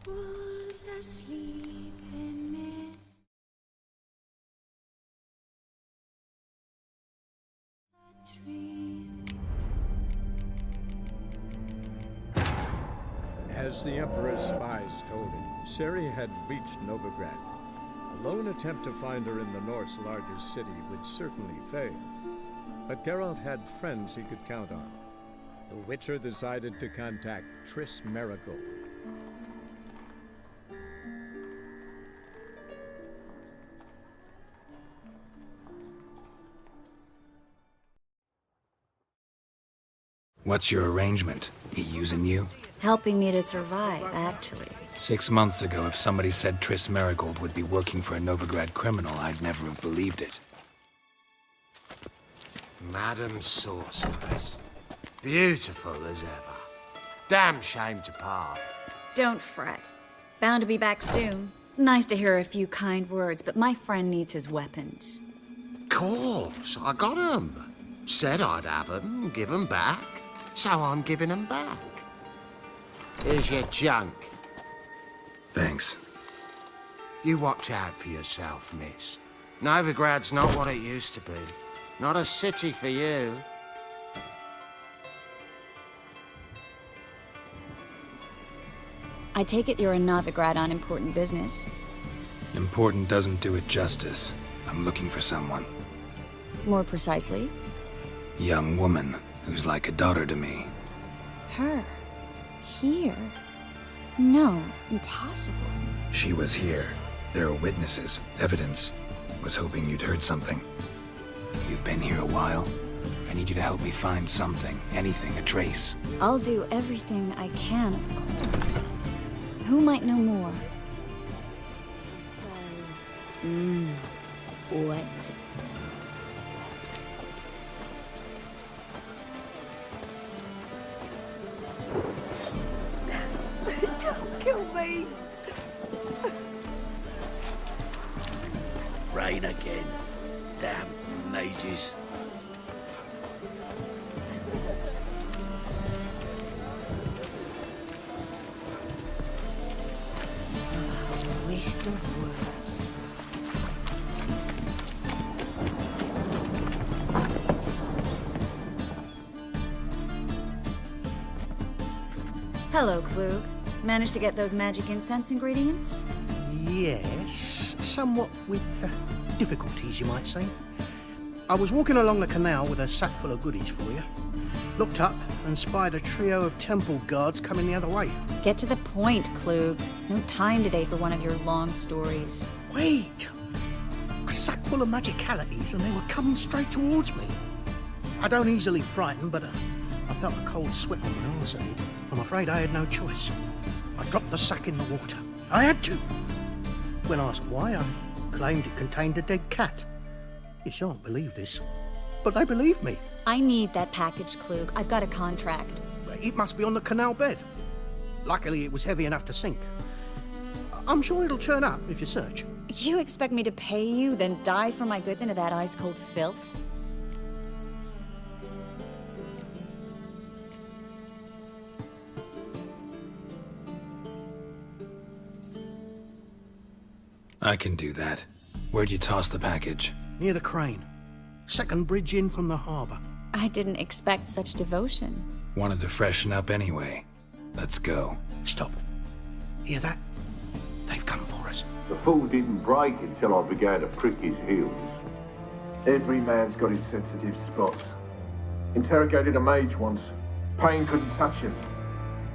Wolves asleep in mist. Trees. As the Emperor's spies told him, Ciri had reached Novigrad. A lone attempt to find her in the North's largest city would certainly fail. But Geralt had friends he could count on. The Witcher decided to contact Triss Merigold. What's your arrangement? He using you? Helping me to survive, actually. 6 months ago, if somebody said Triss Merigold would be working for a Novigrad criminal, I'd never have believed it. Madam Sorceress. Beautiful as ever. Damn shame to part. Don't fret. Bound to be back soon. Nice to hear a few kind words, but my friend needs his weapons. Course, I got 'em. Said I'd have 'em, give 'em back. So I'm giving 'em back. Here's your junk. Thanks. You watch out for yourself, miss. Novigrad's not what it used to be. Not a city for you. I take it you're in Novigrad on important business. Important doesn't do it justice. I'm looking for someone. More precisely? Young woman who's like a daughter to me. Her. Here? No, impossible. She was here. There are witnesses, evidence. Was hoping you'd heard something. You've been here a while. I need you to help me find something, anything, a trace. I'll do everything I can, of course. Who might know more? What? Don't kill me. Rain again. Damn mages. Waste of words. Hello, Klug. Managed to get those magic incense ingredients? Yes, somewhat with difficulties, you might say. I was walking along the canal with a sack full of goodies for you. Looked up and spied a trio of temple guards coming the other way. Get to the point, Klug. No time today for one of your long stories. Wait! A sack full of magicalities and they were coming straight towards me. I don't easily frighten, but I felt a cold sweat on my arse. I'm afraid I had no choice. I dropped the sack in the water. I had to. When asked why, I claimed it contained a dead cat. You shan't believe this, but they believed me. I need that package, Klug. I've got a contract. It must be on the canal bed. Luckily, it was heavy enough to sink. I'm sure it'll turn up if you search. You expect me to pay you, then dive for my goods into that ice-cold filth? I can do that. Where'd you toss the package? Near the crane. Second bridge in from the harbour. I didn't expect such devotion. Wanted to freshen up anyway. Let's go. Stop. Hear that? They've come for us. The fool didn't break until I began to prick his heels. Every man's got his sensitive spots. Interrogated a mage once. Pain couldn't touch him.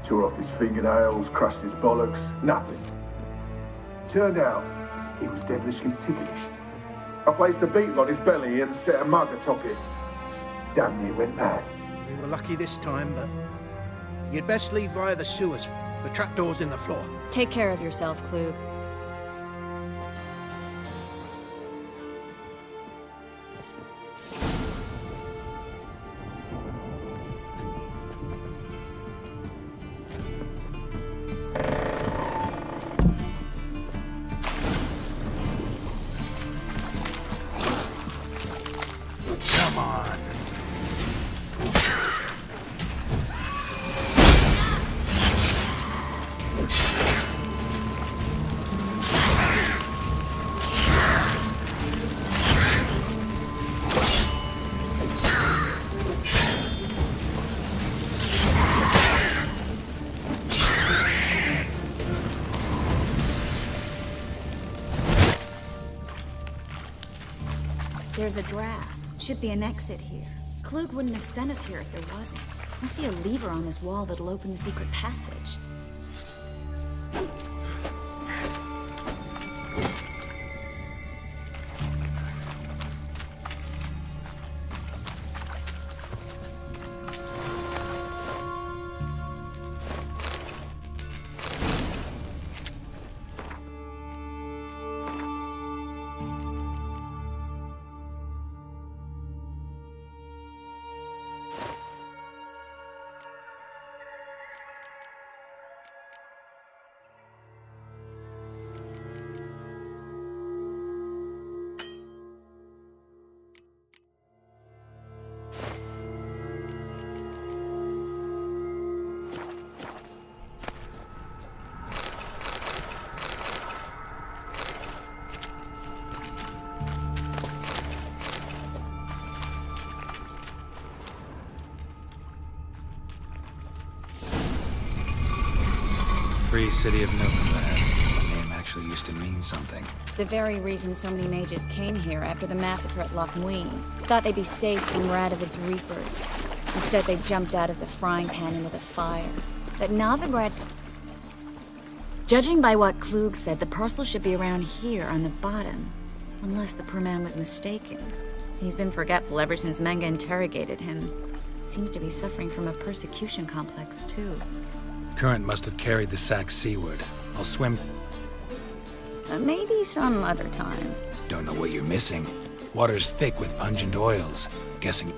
Tore off his fingernails, crushed his bollocks, nothing. Turned out, he was devilishly ticklish. I placed a beetle on his belly and set a mug atop it. Damn near went mad. We were lucky this time, but you'd best leave via the sewers. The trapdoor's in the floor. Take care of yourself, Klug. Come on. There's a draft. Should be an exit here. Klug wouldn't have sent us here if there wasn't. Must be a lever on this wall that'll open the secret passage. Free City of Novigrad. The name actually used to mean something. The very reason so many mages came here after the massacre at Loch Muin. Thought they'd be safe from Radovid's reapers. Instead, they jumped out of the frying pan into the fire. But Novigrad's... Judging by what Klug said, the parcel should be around here on the bottom. Unless the poor man was mistaken. He's been forgetful ever since Menga interrogated him. Seems to be suffering from a persecution complex, too. Current must have carried the sack seaward. I'll swim. Maybe some other time. Don't know what you're missing. Water's thick with pungent oils. Guessing.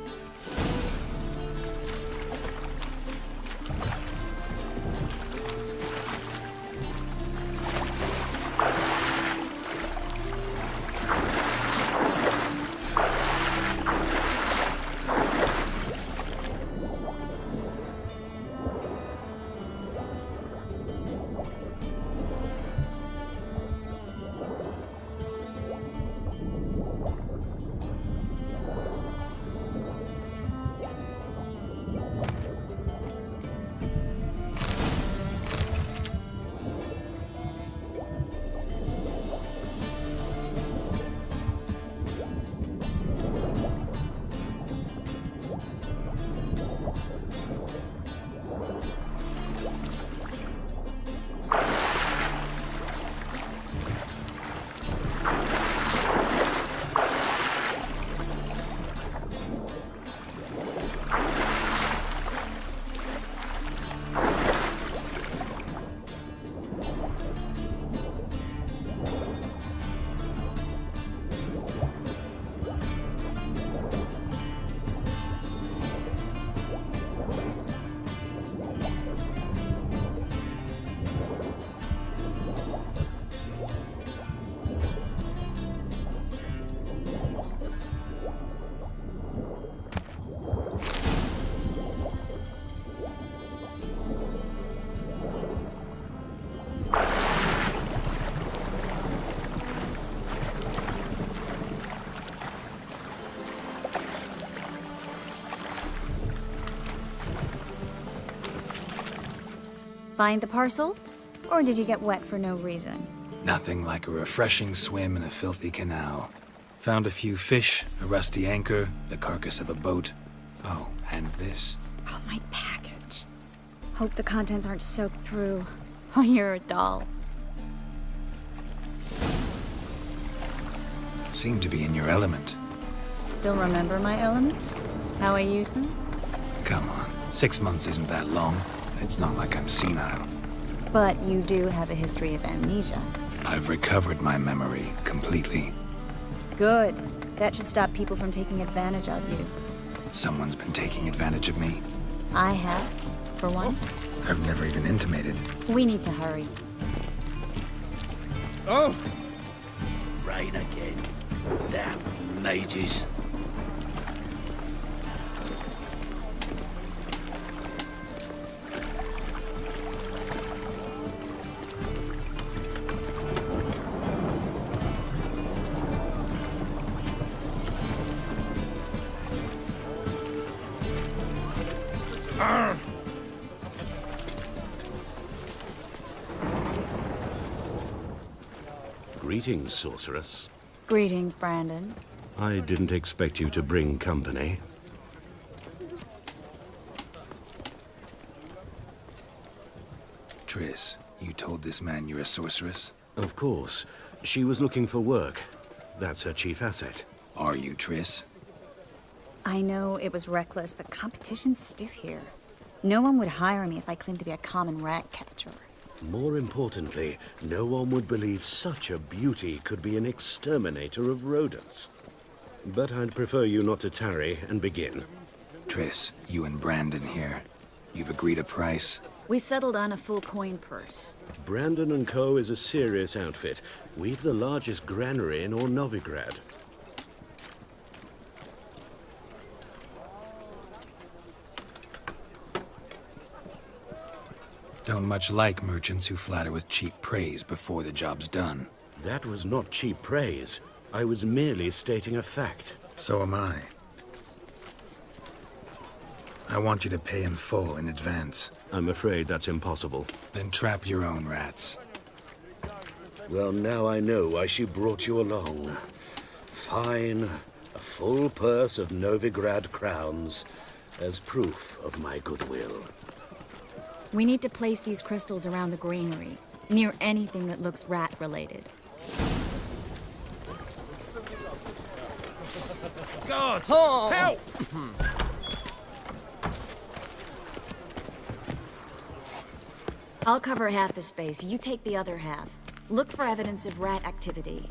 Find the parcel? Or did you get wet for no reason? Nothing like a refreshing swim in a filthy canal. Found a few fish, a rusty anchor, the carcass of a boat. Oh, and this. Oh, my package. Hope the contents aren't soaked through. Oh, you're a doll. Seem to be in your element. Still remember my elements? How I use them? Come on, 6 months isn't that long. It's not like I'm senile. But you do have a history of amnesia. I've recovered my memory completely. Good. That should stop people from taking advantage of you. Someone's been taking advantage of me. I have, for one. I've never even intimated. We need to hurry. Oh! Rain again. Damn mages. Greetings, sorceress. Greetings, Brandon. I didn't expect you to bring company. Triss, you told this man you're a sorceress? Of course. She was looking for work. That's her chief asset. Are you, Triss? I know it was reckless, but competition's stiff here. No one would hire me if I claimed to be a common rat catcher. More importantly, no one would believe such a beauty could be an exterminator of rodents. But I'd prefer you not to tarry and begin. Triss, you and Brandon here. You've agreed a price? We settled on a full coin purse. Brandon and Co. is a serious outfit. We've the largest granary in all Novigrad. Don't much like merchants who flatter with cheap praise before the job's done. That was not cheap praise. I was merely stating a fact. So am I. I want you to pay in full in advance. I'm afraid that's impossible. Then trap your own rats. Well, now I know why she brought you along. Fine. A full purse of Novigrad crowns as proof of my goodwill. We need to place these crystals around the granary, near anything that looks rat-related. Guards! Help! I'll cover half the space, you take the other half. Look for evidence of rat activity.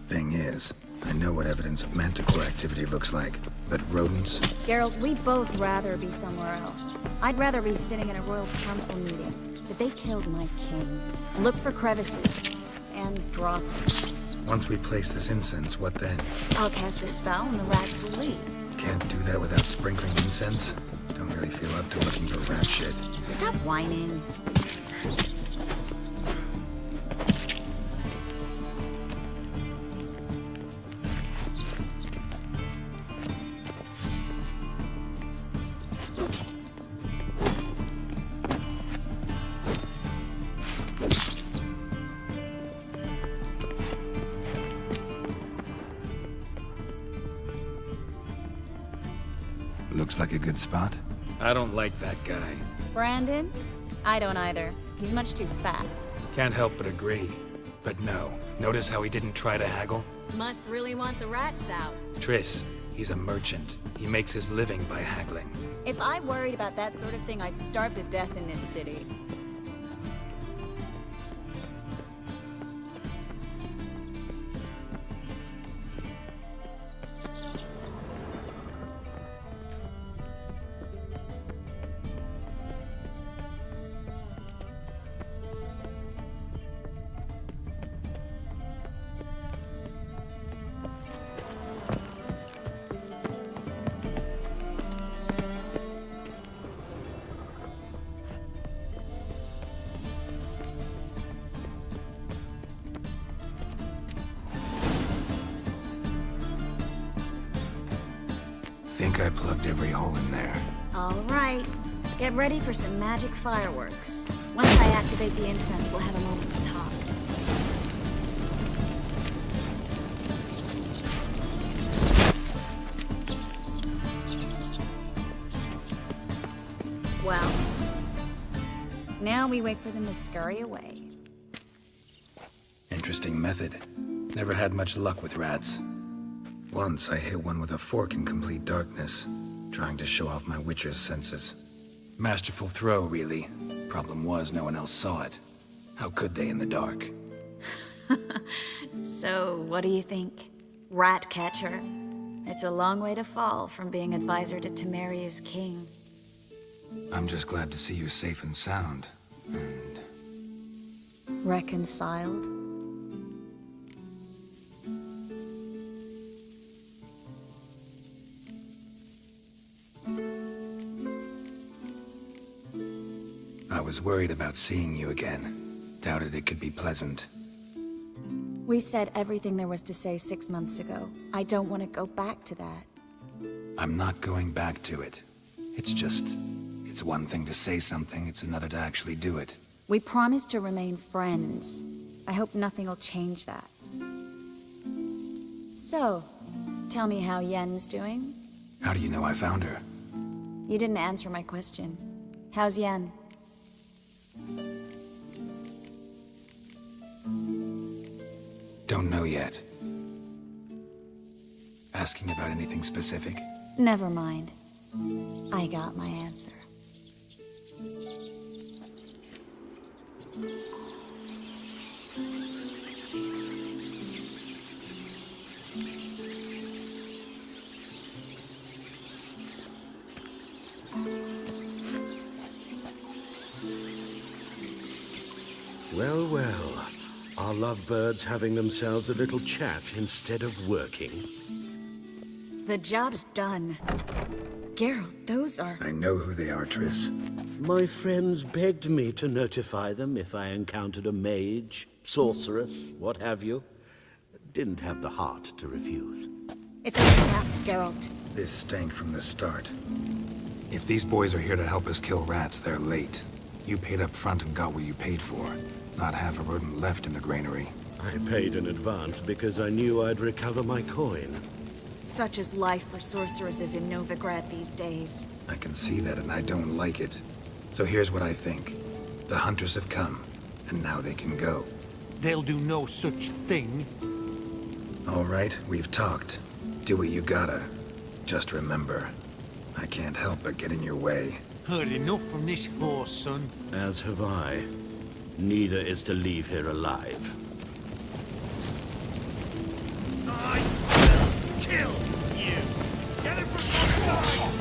Thing is, I know what evidence of manticore activity looks like, but rodents? Geralt, we'd both rather be somewhere else. I'd rather be sitting in a royal council meeting, but they killed my king. Look for crevices, and drop them. Once we place this incense, what then? I'll cast a spell and the rats will leave. Can't do that without sprinkling incense? Don't really feel up to looking for rat shit. Stop whining. Looks like a good spot. I don't like that guy. Brandon? I don't either. He's much too fat. Can't help but agree. But no, notice how he didn't try to haggle? Must really want the rats out. Triss, he's a merchant. He makes his living by haggling. If I worried about that sort of thing, I'd starve to death in this city. Think I plugged every hole in there. All right. Get ready for some magic fireworks. Once I activate the incense, we'll have a moment to talk. Well, now we wait for them to scurry away. Interesting method. Never had much luck with rats. Once I hit one with a fork in complete darkness, trying to show off my witcher's senses. Masterful throw, really. Problem was, no one else saw it. How could they in the dark? So, what do you think? Rat catcher? It's a long way to fall from being advisor to Temeria's king. I'm just glad to see you safe and sound. And Reconciled? I was worried about seeing you again. Doubted it could be pleasant. We said everything there was to say 6 months ago. I don't want to go back to that. I'm not going back to it. It's one thing to say something, it's another to actually do it. We promised to remain friends. I hope nothing will change that. So, Tell me how Yen's doing? How do you know I found her? You didn't answer my question. How's Yen? Don't know yet. Asking about anything specific? Never mind. I got my answer. Well, well. Are lovebirds having themselves a little chat instead of working? The job's done. Geralt, those are... I know who they are, Triss. My friends begged me to notify them if I encountered a mage, sorceress, what have you. Didn't have the heart to refuse. It's a trap, Geralt. This stank from the start. If these boys are here to help us kill rats, they're late. You paid up front and got what you paid for. Not half a rodent left in the granary. I paid in advance because I knew I'd recover my coin. Such is life for sorceresses in Novigrad these days. I can see that and I don't like it. So here's what I think. The hunters have come, and now they can go. They'll do no such thing. All right, we've talked. Do what you gotta. Just remember, I can't help but get in your way. Heard enough from this horse, son. As have I. Neither is to leave here alive. I will kill you. Get it from my side.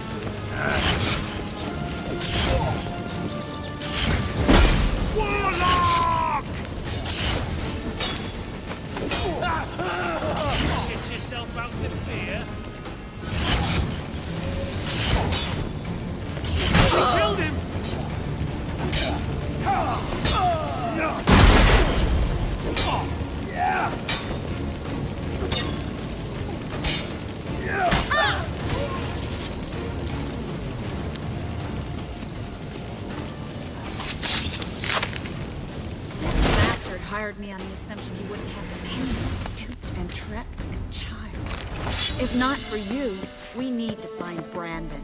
Warlock! Get yourself out of here. We killed him. Bastard hired me on the assumption you wouldn't have the pain. Duped and trapped like a child. If not for you, we need to find Brandon.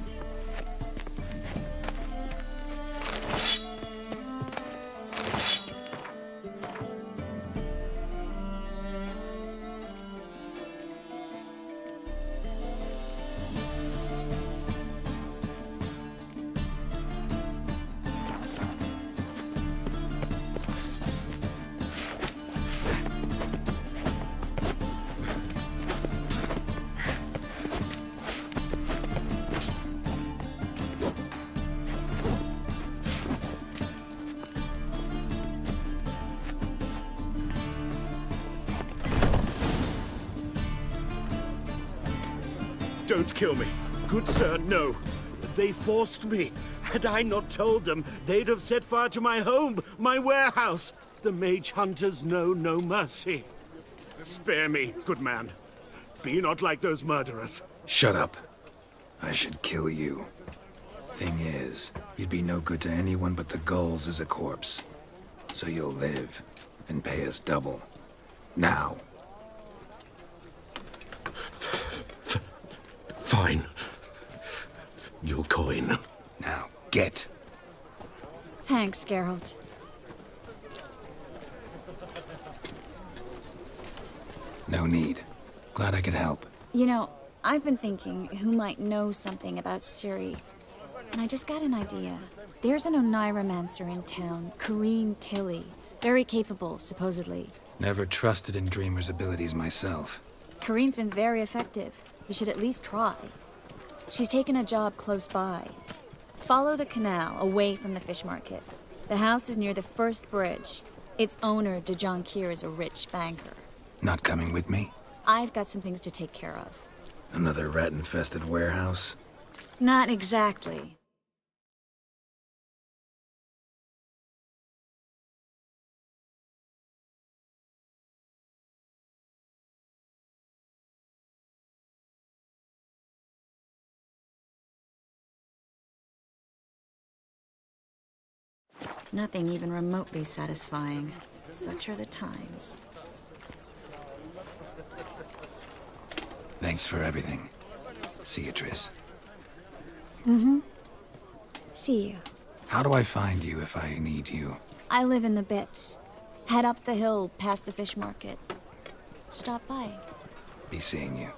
Don't kill me. Good sir, no. They forced me. Had I not told them, they'd have set fire to my home, my warehouse. The mage hunters know no mercy. Spare me, good man. Be not like those murderers. Shut up. I should kill you. Thing is, you'd be no good to anyone but the gulls as a corpse. So you'll live, and pay us double. Now. Fine. Your coin. Now, get. Thanks, Geralt. No need. Glad I could help. You know, I've been thinking who might know something about Ciri. And I just got an idea. There's an Oneiromancer in town, Corrine Tilly. Very capable, supposedly. Never trusted in Dreamer's abilities myself. Corrine's been very effective. You should at least try. She's taken a job close by. Follow the canal, away from the fish market. The house is near the first bridge. Its owner, De Jonquier, is a rich banker. Not coming with me? I've got some things to take care of. Another rat-infested warehouse? Not exactly. Nothing even remotely satisfying. Such are the times. Thanks for everything. See you, Triss. See you. How do I find you if I need you? I live in the Bits. Head up the hill past the fish market. Stop by. Be seeing you.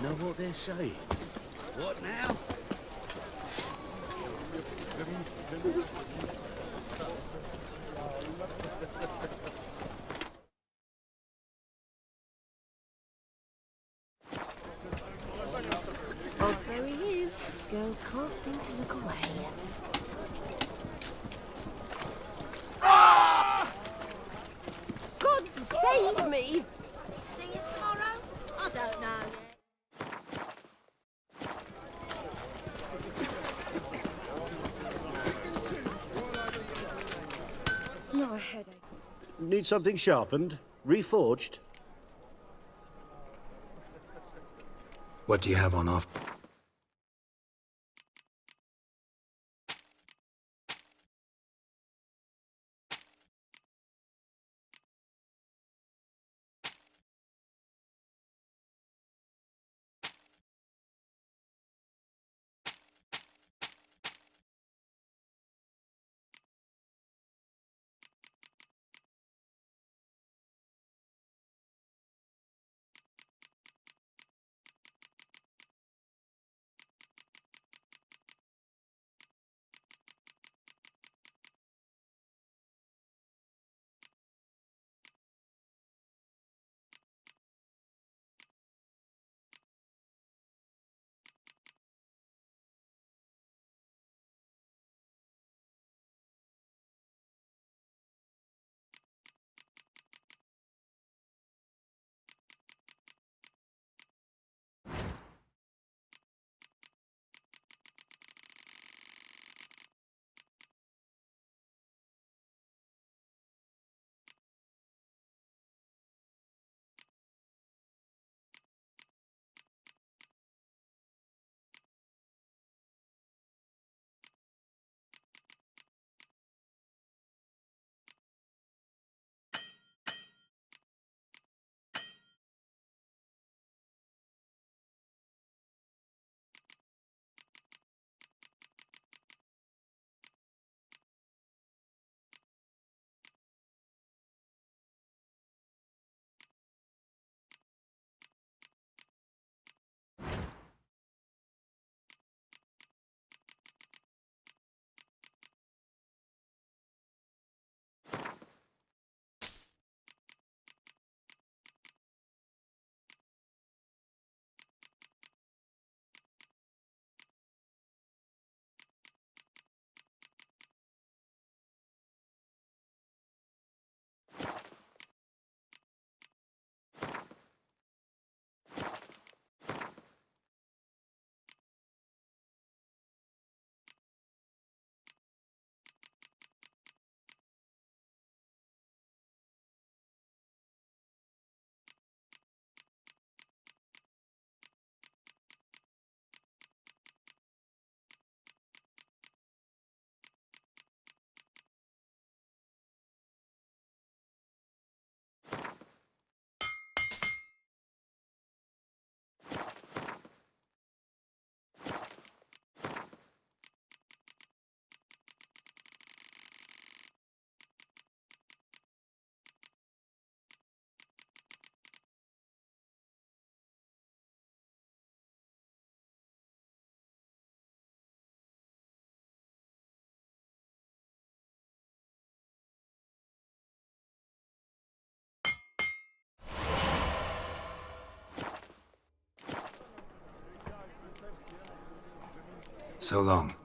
Know what they're saying? What now? Oh, there he is. Girls can't seem to look away. God save me! See you tomorrow? I don't know yet. No headache. Need something sharpened? Reforged? What do you have on off? So long.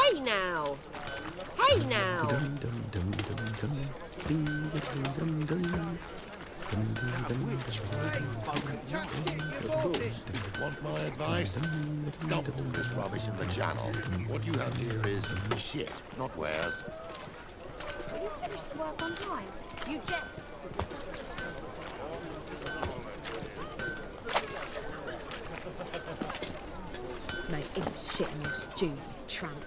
Hey now! Hey now! Want my advice? Dump all this rubbish in the channel. What you have here is shit, not wares. Will you finish the work on time? You jest. Mate, eat shit in your stew, tramp.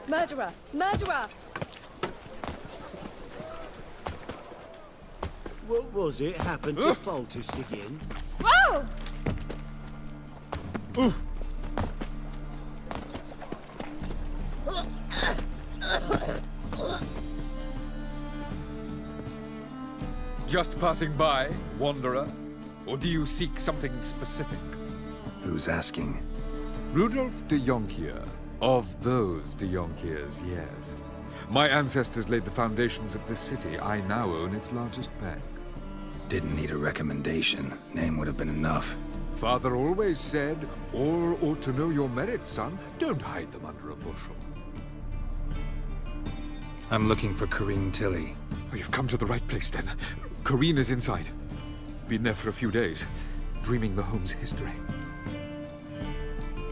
Murderer! Murderer! What was it happened to Foltest again? Whoa! Just passing by, wanderer? Or do you seek something specific? Who's asking? Rudolf de Jonkier. Of those de Jonkiers, yes. My ancestors laid the foundations of this city. I now own its largest bank. Didn't need a recommendation. Name would have been enough. Father always said, all ought to know your merits, son. Don't hide them under a bushel. I'm looking for Corrine Tilly. Oh, you've come to the right place, then. Corrine is inside. Been there for a few days, dreaming the home's history.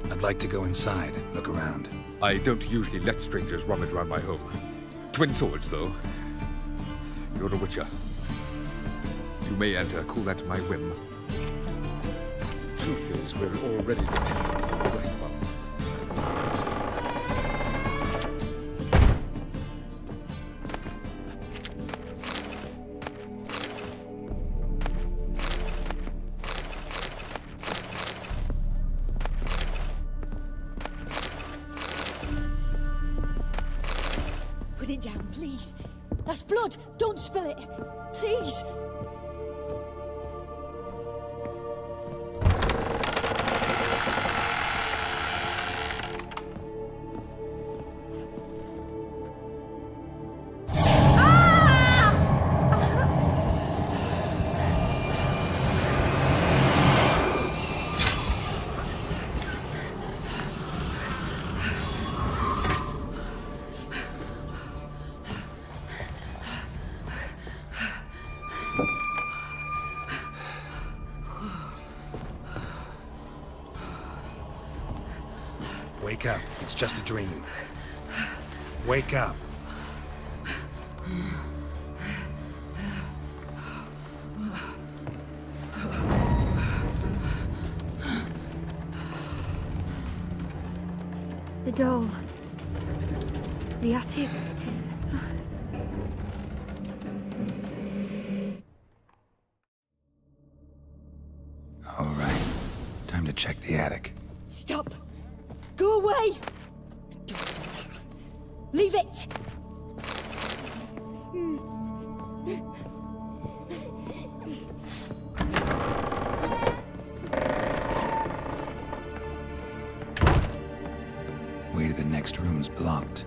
I'd like to go inside, look around. I don't usually let strangers rummage around my home. Twin swords, though. You're a witcher. You may enter, call that my whim. Truth is, we're already dependent on the right one. Put it down, please. That's blood. Don't spill it. Please. Wake up. It's just a dream. Wake up. The doll. The attic. All right. Time to check the attic. Stop! Go away! Don't do that. Leave it! Way to the next room's blocked.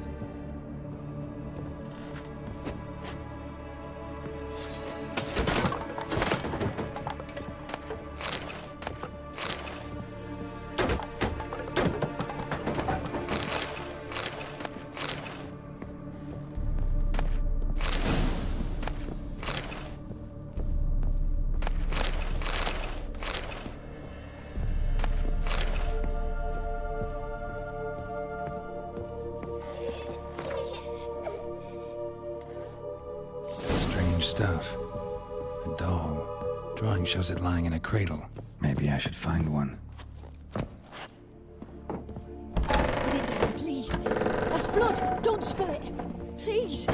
Stuff. A doll. Drawing shows it lying in a cradle. Maybe I should find one. Put it down, please. That's blood. Don't spill it. Please.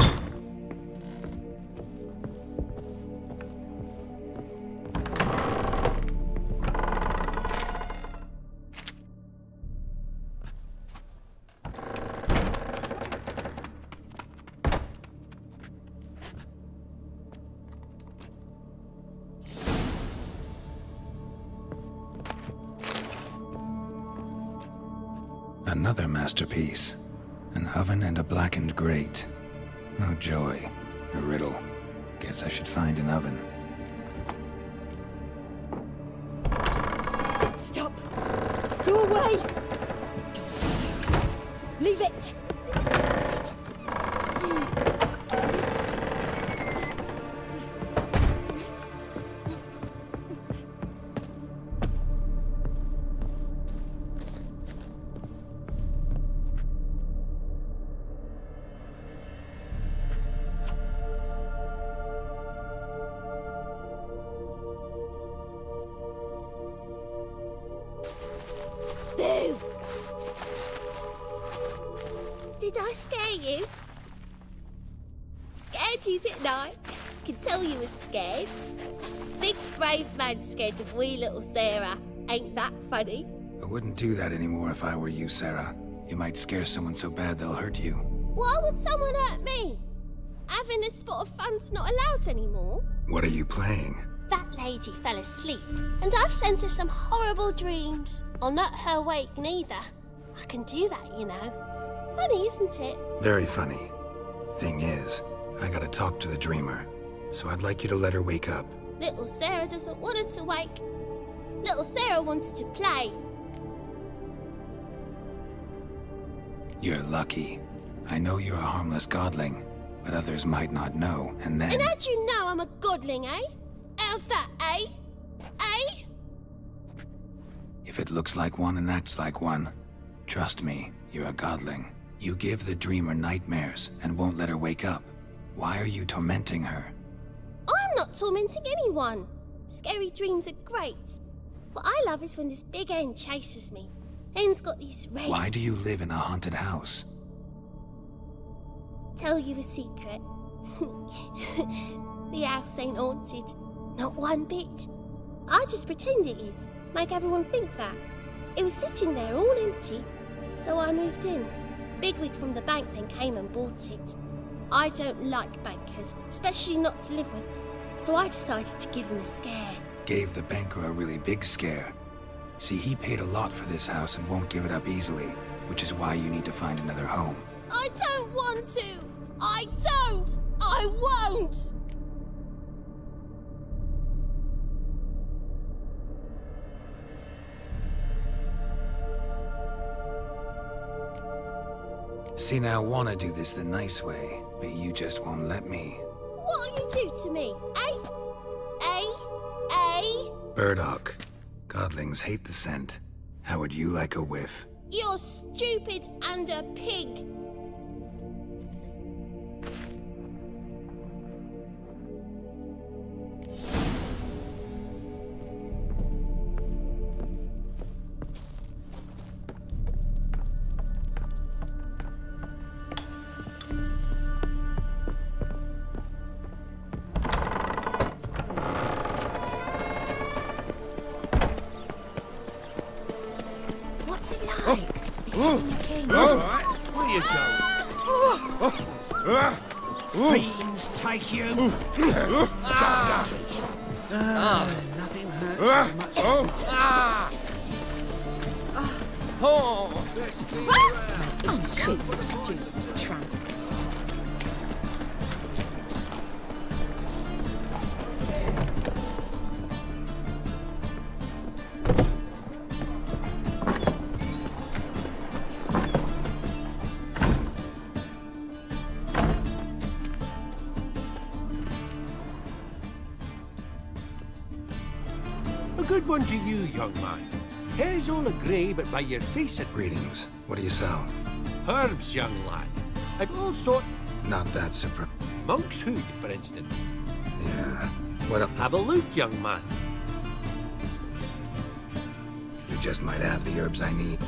Another masterpiece. An oven and a blackened grate. Oh joy. A riddle. Guess I should find an oven. Stop! Go away! Don't. Leave it! Boo! Did I scare you? Scared you, didn't I? Can tell you was scared. Big brave man scared of wee little Sarah. Ain't that funny? I wouldn't do that anymore if I were you, Sarah. You might scare someone so bad they'll hurt you. Why would someone hurt me? Having a spot of fun's not allowed anymore. What are you playing? That lady fell asleep, and I've sent her some horrible dreams. I'll not her wake neither. I can do that, you know. Funny, isn't it? Very funny. Thing is, I gotta talk to the dreamer, so I'd like you to let her wake up. Little Sarah doesn't want her to wake. Little Sarah wants to play. You're lucky. I know you're a harmless godling, but others might not know, and then... And how'd you know I'm a godling, eh? How's that, eh? Eh? If it looks like one and acts like one, trust me, you're a godling. You give the dreamer nightmares and won't let her wake up. Why are you tormenting her? I'm not tormenting anyone. Scary dreams are great. What I love is when this big hen chases me. Hen's got these red... Why do you live in a haunted house? Tell you a secret. The house ain't haunted. Not one bit. I just pretend it is. Make everyone think that. It was sitting there all empty. So I moved in. Bigwig from the bank then came and bought it. I don't like bankers, especially not to live with. So I decided to give him a scare. Gave the banker a really big scare. See, he paid a lot for this house and won't give it up easily, which is why you need to find another home. I don't want to! I don't! I won't! See, now I want to do this the nice way, but you just won't let me. What'll you do to me, eh? Eh? Burdock. Godlings hate the scent. How would you like a whiff? You're stupid and a pig. What's it like? Beheading a king? Where you going? Fiends take you! Nothing hurts as much as... Oh, shit, stupid tramp. A good one to you, young man. Hair's all a grey, but by your face it... Greetings. What do you sell? Herbs, young lad. I've all sort... Not that super... Monk's hood, for instance. Yeah. What up? Have a look, young man. You just might have the herbs I need.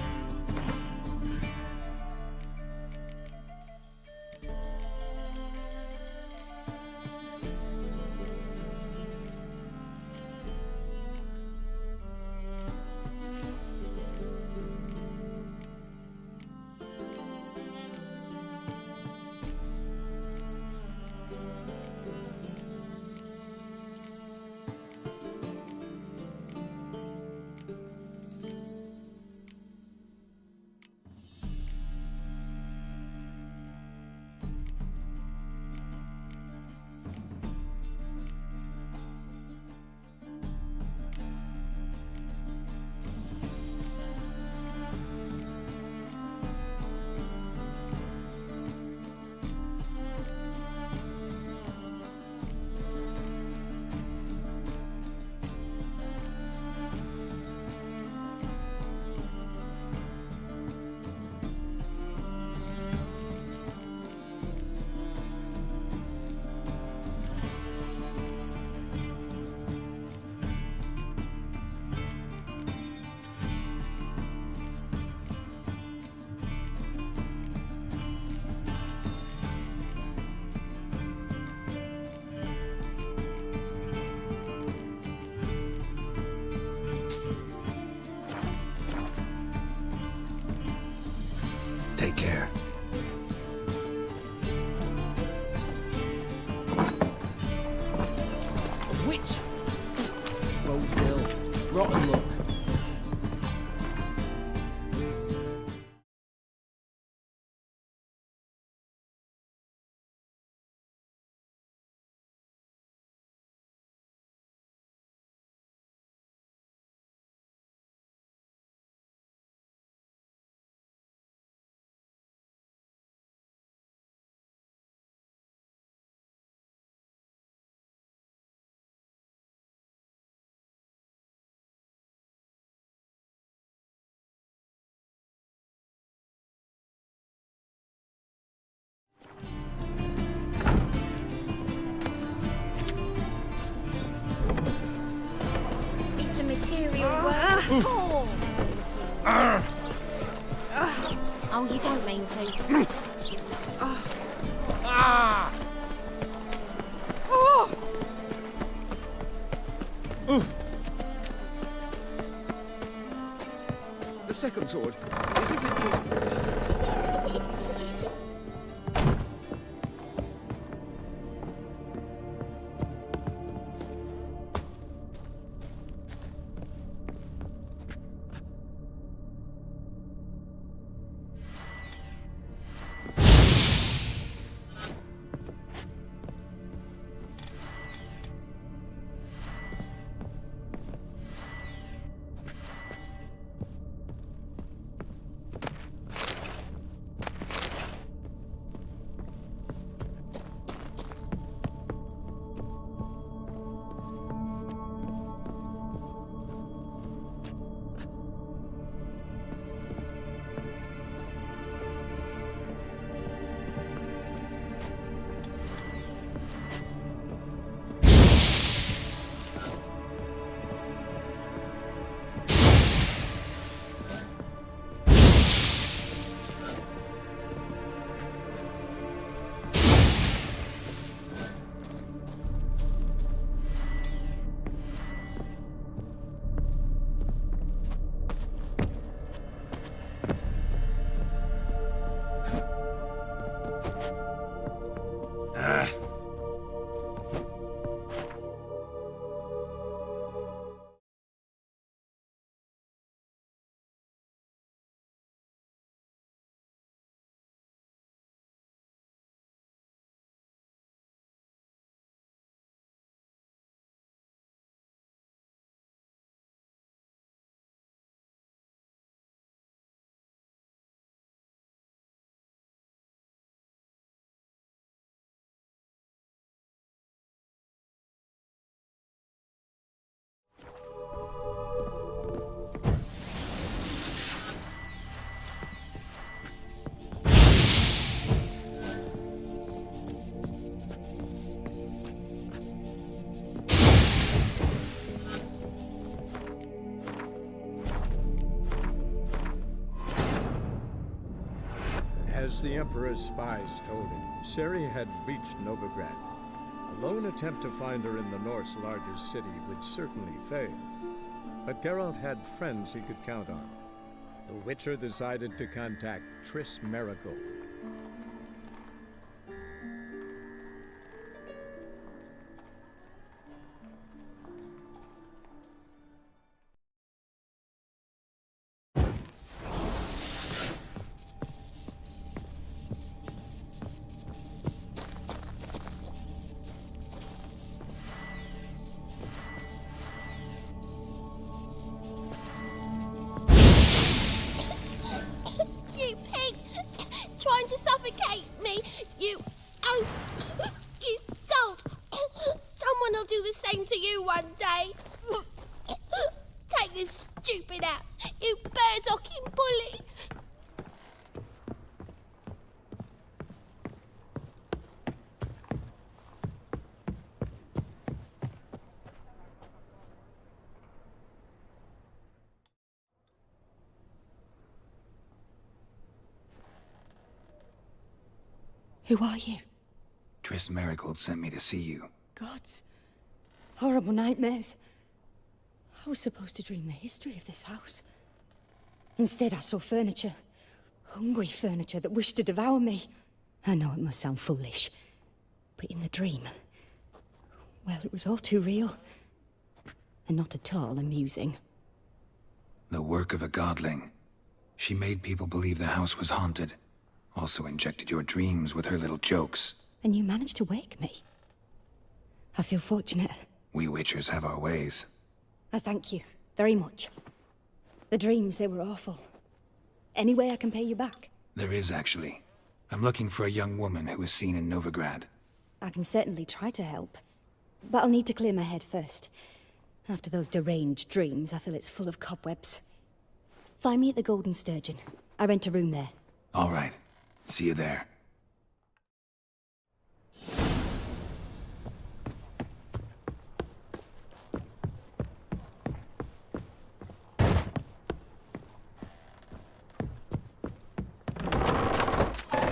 Take care. A witch! Rogue's ill. Rotten luck. It's a material work. Oh, you don't mean to. The second sword. Is it interesting? As the Emperor's spies told him, Ciri had reached Novigrad. A lone attempt to find her in the North's largest city would certainly fail. But Geralt had friends he could count on. The Witcher decided to contact Triss Merigold. You pig! Trying to suffocate me! You don't! Someone will do the same to you one day! Take this stupid axe, you bird-docking bully! Who are you? Triss Merigold sent me to see you. Gods. Horrible nightmares. I was supposed to dream the history of this house. Instead, I saw furniture. Hungry furniture that wished to devour me. I know it must sound foolish, but in the dream, well, it was all too real. And not at all amusing. The work of a godling. She made people believe the house was haunted. Also injected your dreams with her little jokes. And you managed to wake me. I feel fortunate. We Witchers have our ways. I thank you very much. The dreams, they were awful. Any way I can pay you back? There is, actually. I'm looking for a young woman who was seen in Novigrad. I can certainly try to help. But I'll need to clear my head first. After those deranged dreams, I feel it's full of cobwebs. Find me at the Golden Sturgeon. I rent a room there. All right. See you there.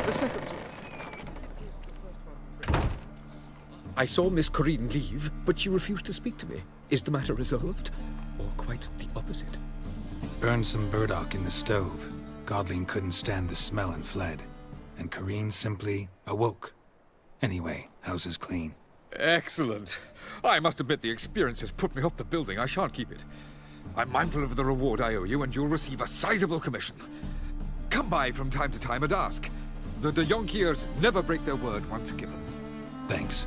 The seventh. I saw Miss Corinne leave, but she refused to speak to me. Is the matter resolved? Or quite the opposite? Burned some burdock in the stove. Godling couldn't stand the smell and fled. And Corinne simply awoke. Anyway, house is clean. Excellent. I must admit the experience has put me off the building. I shan't keep it. I'm mindful of the reward I owe you, and you'll receive a sizable commission. Come by from time to time and ask. The de Jonkiers never break their word once given. Thanks.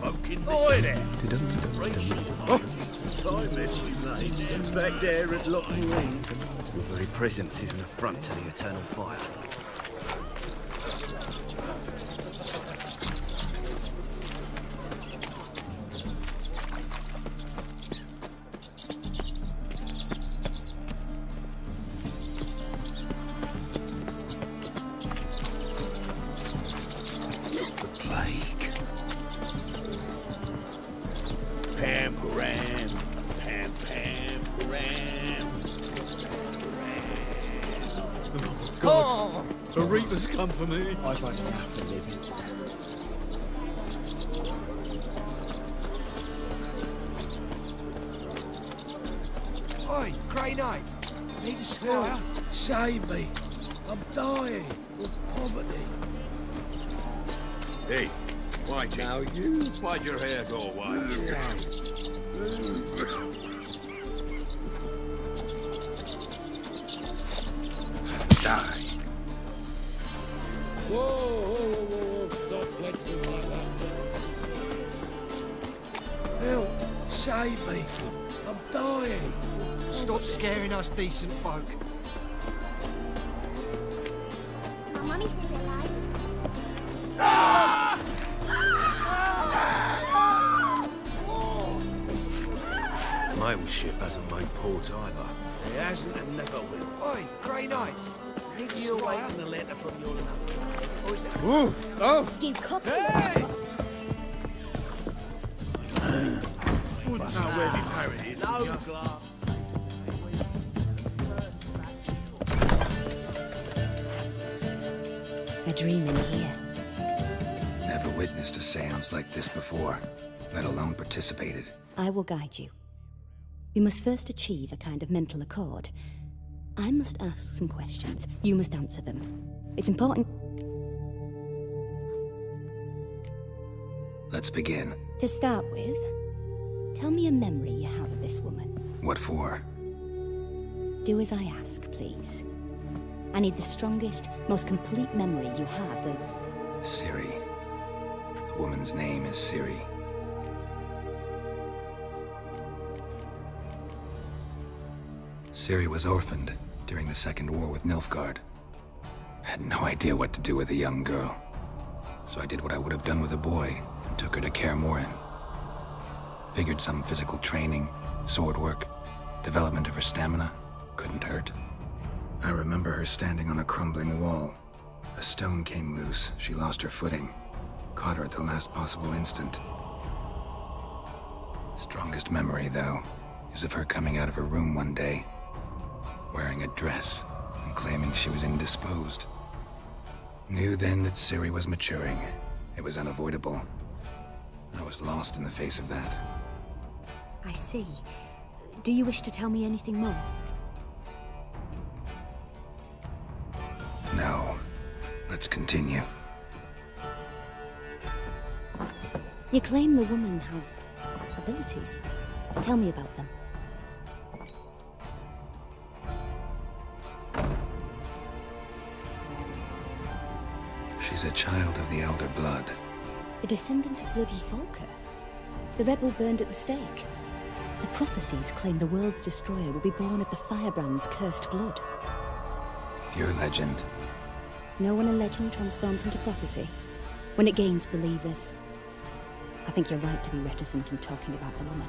Fucking boy there! I met you, mate. Back there at Loch Ween. Your very presence is an affront to the eternal fire. The Reaper's come for me. I've had enough for living. Oi, Grey Knight. Need a squire? Save me. I'm dying of poverty. Hey, why now you why'd your hair go white? Die. Whoa, stop flexing like that. Help, save me. I'm dying. Stop scaring us decent folk. My mummy says it like. Mail ship hasn't made port either. It hasn't and never will. Oi, Grey Knight. Maybe you're waiting a letter from your lover. Or is it... Ooh! Oh! You copy. Hey! Wouldn't know where the parrot is. No. A dream in here. Never witnessed a seance like this before, let alone participated. I will guide you. You must first achieve a kind of mental accord. I must ask some questions. You must answer them. It's important. Let's begin. To start with, tell me a memory you have of this woman. What for? Do as I ask, please. I need the strongest, most complete memory you have of... Ciri. The woman's name is Ciri. Ciri was orphaned during the Second War with Nilfgaard. Had no idea what to do with a young girl. So I did what I would have done with a boy and took her to Kaer Morhen. Figured some physical training, sword work, development of her stamina couldn't hurt. I remember her standing on a crumbling wall. A stone came loose, she lost her footing. Caught her at the last possible instant. Strongest memory, though, is of her coming out of her room one day, wearing a dress and claiming she was indisposed. Knew then that Ciri was maturing. It was unavoidable. I was lost in the face of that. I see. Do you wish to tell me anything more? No. Let's continue. You claim the woman has abilities. Tell me about them. She's a child of the Elder Blood. A descendant of bloody Volker. The rebel burned at the stake. The prophecies claim the world's destroyer will be born of the firebrand's cursed blood. Pure legend. Know when a legend transforms into prophecy? When it gains believers. I think you're right to be reticent in talking about the woman.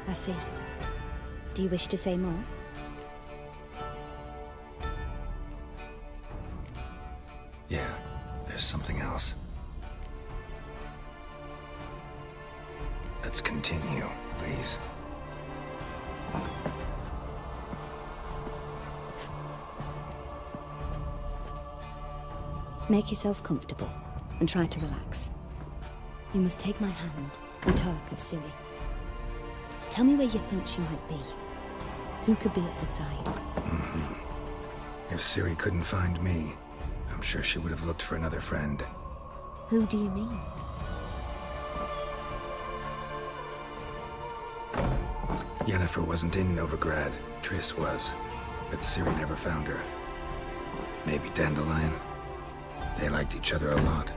I see. Do you wish to say more? Yeah, there's something else. Let's continue, please. Make yourself comfortable and try to relax. You must take my hand and talk of Ciri. Tell me where you think she might be. Who could be at her side? If Ciri couldn't find me, I'm sure she would have looked for another friend. Who do you mean? Yennefer wasn't in Novigrad. Triss was. But Ciri never found her. Maybe Dandelion. They liked each other a lot.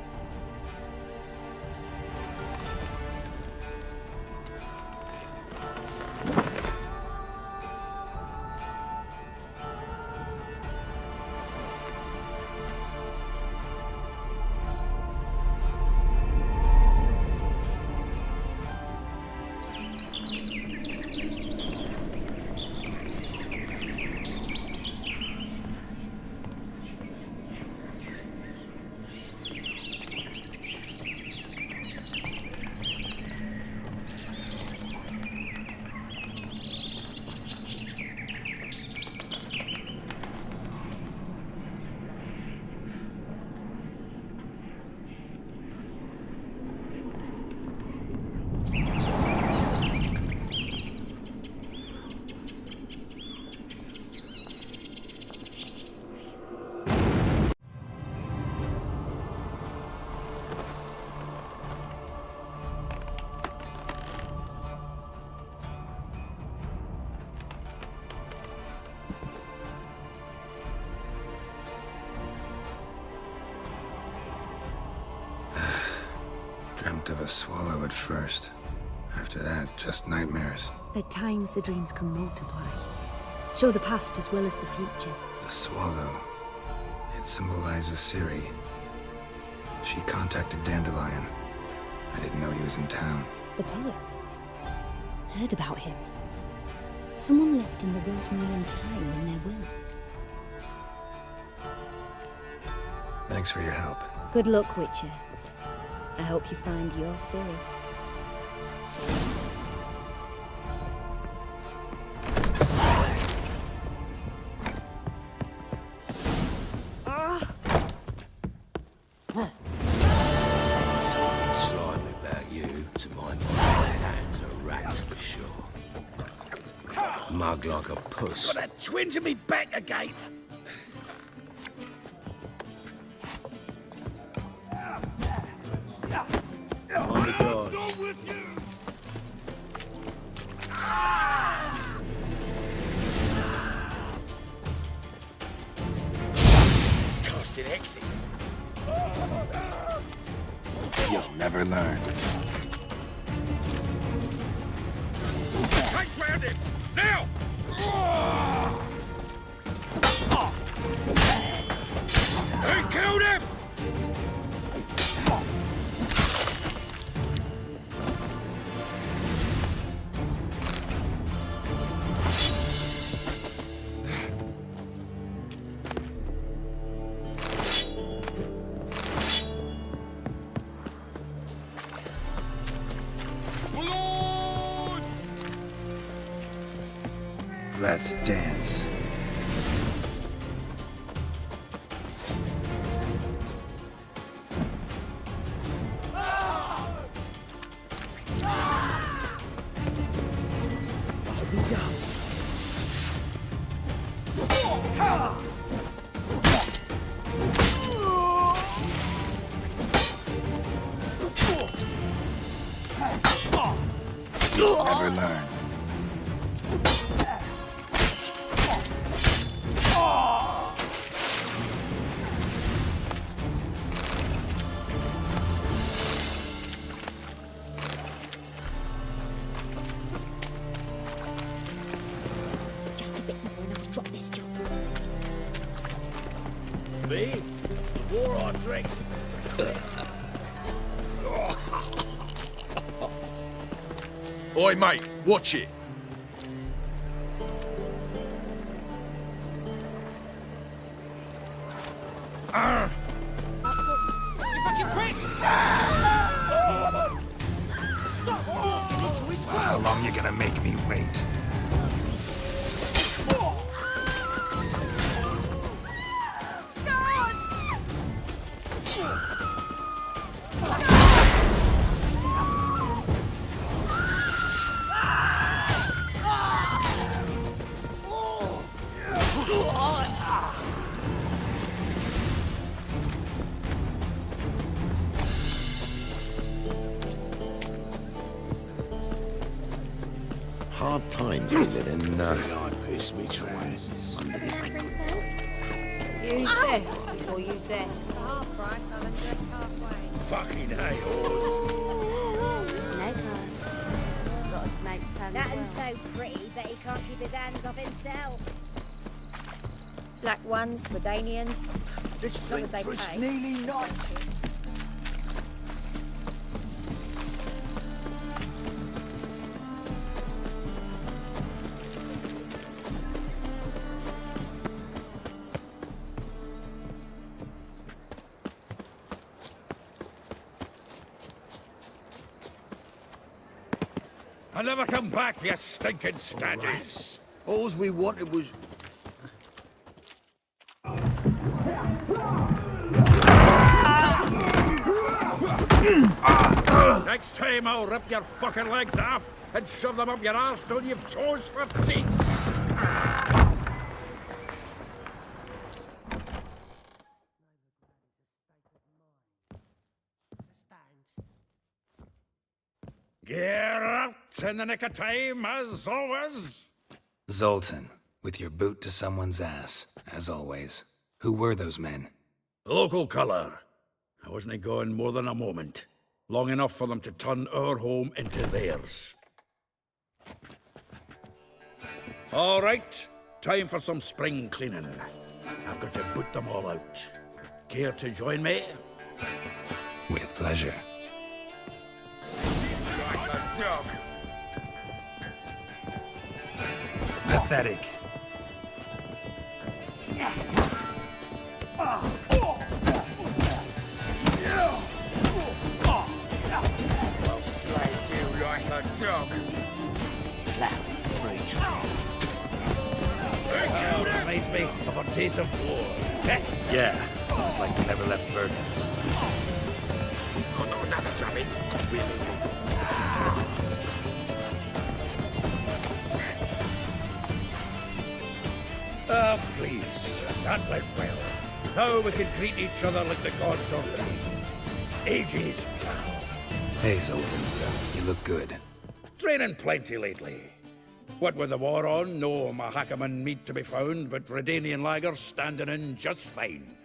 Dreamt of a swallow at first. After that, just nightmares. At times the dreams can multiply. Show the past as well as the future. The swallow. It symbolizes Ciri. She contacted Dandelion. I didn't know he was in town. The poet. Heard about him. Someone left in the Rosemary Time in their will. Thanks for your help. Good luck, Witcher. I hope you find your Ciri. Something slimy about you. To my mind, hands are rats for sure. Mug like a puss. Got a twinge in me back again. On the guard. He's casting hexes. You'll never learn. Tanks round him! Now! They killed him! Let's dance. Never learn. Just a bit more and I'll drop this job. Me? More I drink. Oi, mate, watch it. How long you gonna make me wait? Hard times we live in. Piss me trousers. You death before you death. Half price, I'll undress halfway. Fucking hey, horse. Snake eye. Got a snake's tongue. That one's so pretty that he can't keep his hands off himself. Black ones, Redanians. Let's As long as drink they for it's pay. nearly night. I'll never come back, you stinking stadges. All we wanted was... Next time I'll rip your fucking legs off and shove them up your arse till you've toes for teeth. Get out in the nick of time, as always. Zoltan, with your boot to someone's ass, as always. Who were those men? Local colour. I wasn't going more than a moment. Long enough for them to turn our home into theirs. All right, time for some spring cleaning. I've got to boot them all out. Care to join me? With pleasure. Like a dog. Pathetic. Knights of War. Eh? Yeah, almost like they never left Verdun. Oh, no, not a jobbing. Ah, please. That went well. Now we can treat each other like the gods ordained. Ages, pal. Hey, Zoltan. You look good. Training plenty lately. What with the war on, no Mahakaman meat to be found, but Redanian lagers standing in just fine.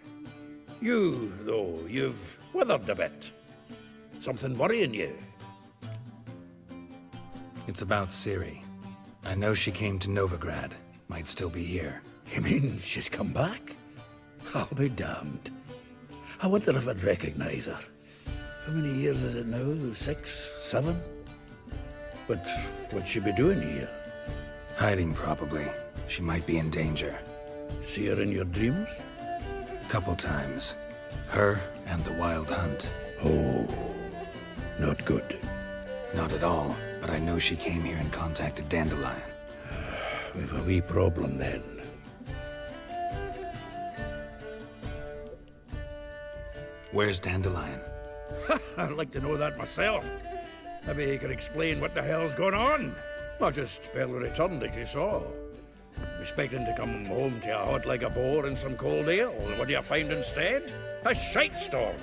You, though, you've withered a bit. Something worrying you? It's about Ciri. I know she came to Novigrad. Might still be here. You mean she's come back? I'll be damned. I wonder if I'd recognize her. How many years is it now? 6, 7? But what'd she be doing here? Hiding, probably. She might be in danger. See her in your dreams? Couple times. Her and the Wild Hunt. Oh, not good. Not at all, but I know she came here and contacted Dandelion. We've a wee problem then. Where's Dandelion? I'd like to know that myself. Maybe he could explain what the hell's going on. Not just barely returned, as you saw. Expecting to come home to a hot like a boar and some cold ale. What do you find instead? A shite storm.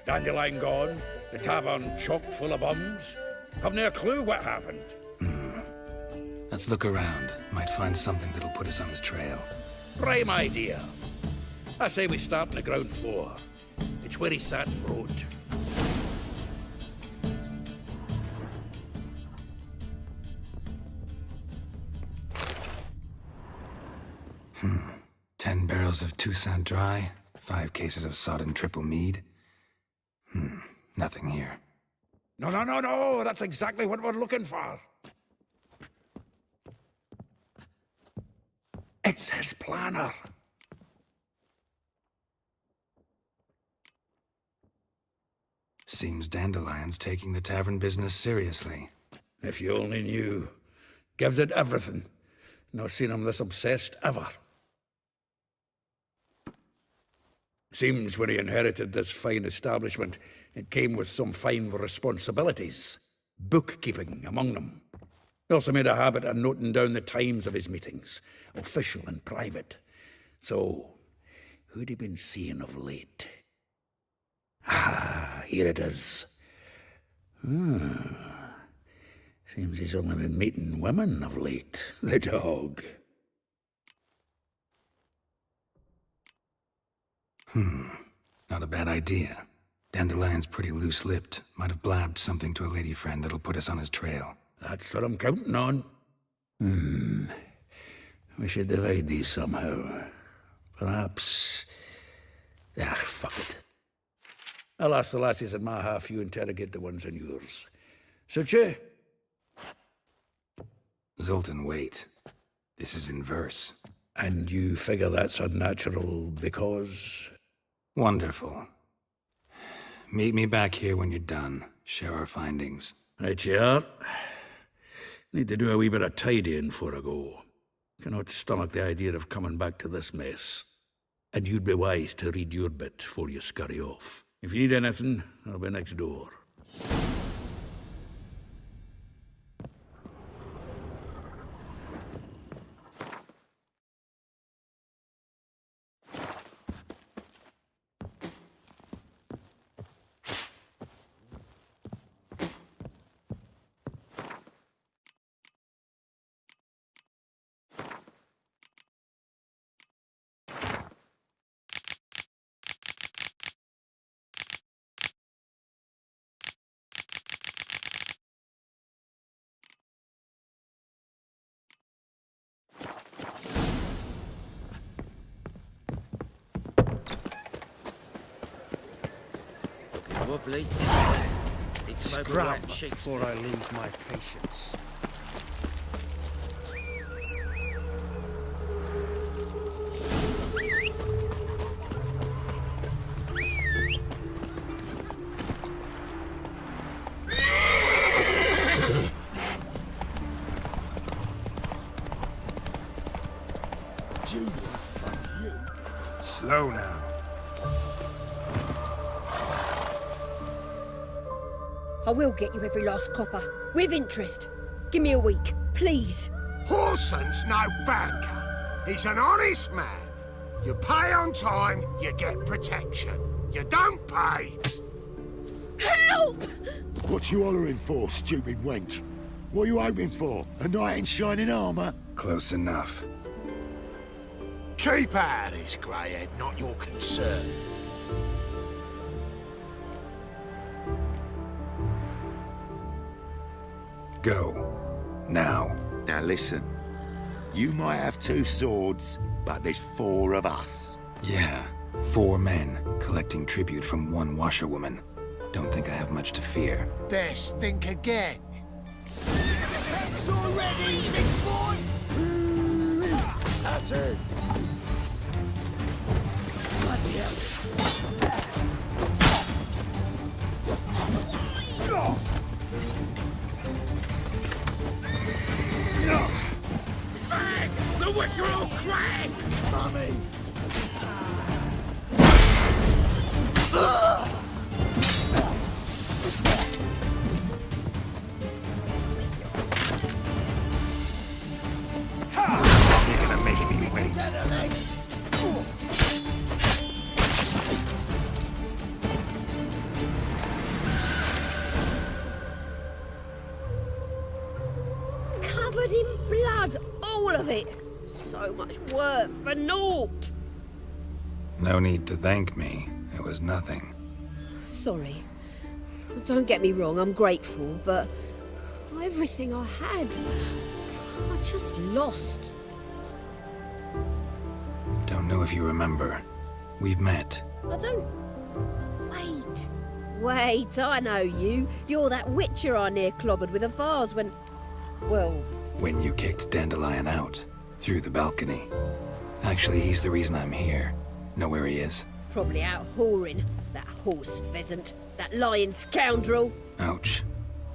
Dandelion gone, the tavern chock full of bums. Have no clue what happened. Let's look around. Might find something that'll put us on his trail. Prime idea. I say we start on the ground floor. It's where he sat and wrote. Hmm. 10 barrels of Toussaint Dry, 5 cases of sodden triple mead. Nothing here. No. That's exactly what we're looking for. It's his planner. Seems Dandelion's taking the tavern business seriously. If you only knew. Gives it everything. Not seen him this obsessed ever. Seems when he inherited this fine establishment, it came with some fine responsibilities. Bookkeeping among them. He also made a habit of noting down the times of his meetings, official and private. So, who'd he been seeing of late? Ah, here it is. Seems he's only been meeting women of late, the dog. Not a bad idea. Dandelion's pretty loose-lipped. Might have blabbed something to a lady friend that'll put us on his trail. That's what I'm counting on. We should divide these somehow. Perhaps... fuck it. I'll ask the lassies in my half, you interrogate the ones in yours. Such you? Zoltan, wait. This is in verse. And you figure that's unnatural because... Wonderful. Meet me back here when you're done. Share our findings. Right you are. Need to do a wee bit of tidying before I go. Cannot stomach the idea of coming back to this mess. And you'd be wise to read your bit before you scurry off. If you need anything, I'll be next door. Wobbly. It's Scrub before I lose my patience. Julia, fuck you. Slow now. I will get you every last copper, with interest. Give me a week, please. Horson's no banker. He's an honest man. You pay on time, you get protection. You don't pay. Help! What you hollering for, stupid wench? What you hoping for? A knight in shining armour? Close enough. Keep out of this, greyhead, not your concern. Go. Now. Now listen. You might have 2 swords, but there's 4 of us. Yeah, 4 men collecting tribute from 1 washerwoman. Don't think I have much to fear. Best think again. It's already, big boy! That's it. Bloody hell. The Wickerel Crag! Mummy! You're gonna make me wait. Covered in blood, all of it. So much work for naught. No need to thank me. It was nothing. Sorry. Don't get me wrong, I'm grateful, but everything I had, I just lost. Don't know if you remember. We've met. I don't... Wait, I know you. You're that witcher I near clobbered with a vase when... Well... When you kicked Dandelion out. Through the balcony. Actually, he's the reason I'm here. Know where he is? Probably out whoring. That horse pheasant. That lying scoundrel. Ouch.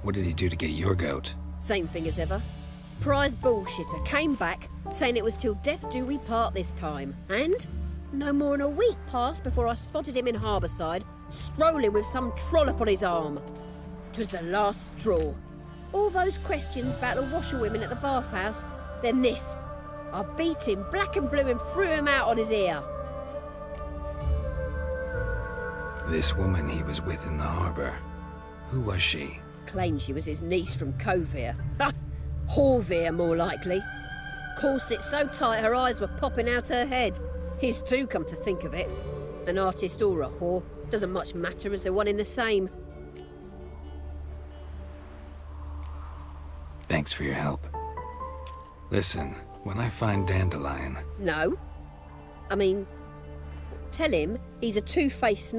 What did he do to get your goat? Same thing as ever. Prize bullshitter came back, saying it was till death do we part this time. And no more than a week passed before I spotted him in Harbourside, strolling with some trollop on his arm. 'Twas the last straw. All those questions about the washerwomen at the bathhouse, then this. I beat him black and blue and threw him out on his ear. This woman he was with in the harbour. Who was she? Claimed she was his niece from Kovir. Ha! Horvir, more likely. Corset so tight her eyes were popping out her head. His too, come to think of it. An artist or a whore. Doesn't much matter as they're one in the same. Thanks for your help. Listen, when I find Dandelion... No. I mean, tell him he's a two-faced...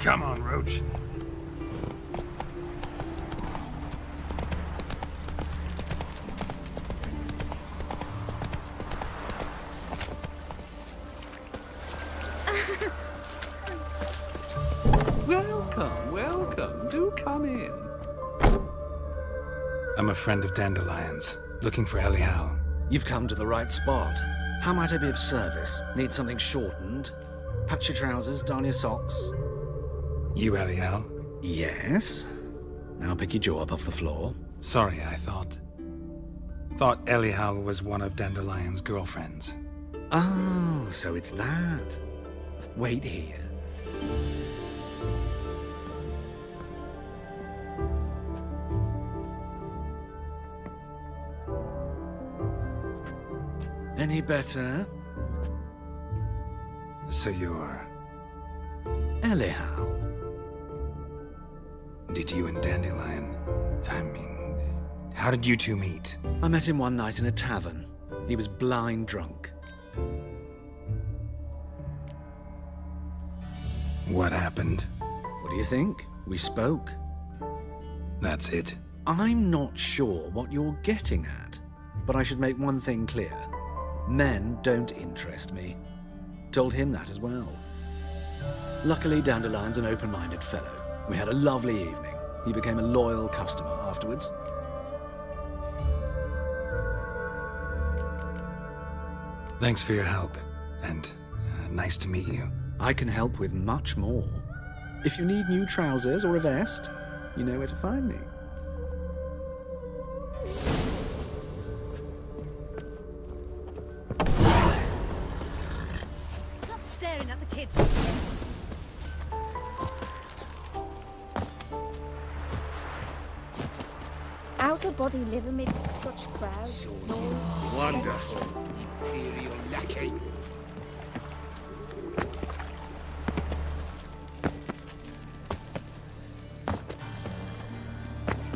Come on, Roach. Welcome, welcome. Do come in. I'm a friend of Dandelion's, looking for Elial. You've come to the right spot. How might I be of service? Need something shortened? Patch your trousers, darn your socks. You, Elial? Yes. Now pick your jaw up off the floor. Sorry, I thought Thought Elial was one of Dandelion's girlfriends. Oh, so it's that. Wait here. Any better? So you're... Elial. Did you and Dandelion... how did you two meet? I met him one night in a tavern. He was blind drunk. What happened? What do you think? We spoke. That's it? I'm not sure what you're getting at, but I should make one thing clear. Men don't interest me. Told him that as well. Luckily, Dandelion's an open-minded fellow. We had a lovely evening. He became a loyal customer afterwards. Thanks for your help, and nice to meet you. I can help with much more. If you need new trousers or a vest, you know where to find me. Stop staring at the kids. Outer body live amidst such crowds, noise, Wonderful. Imperial lackey.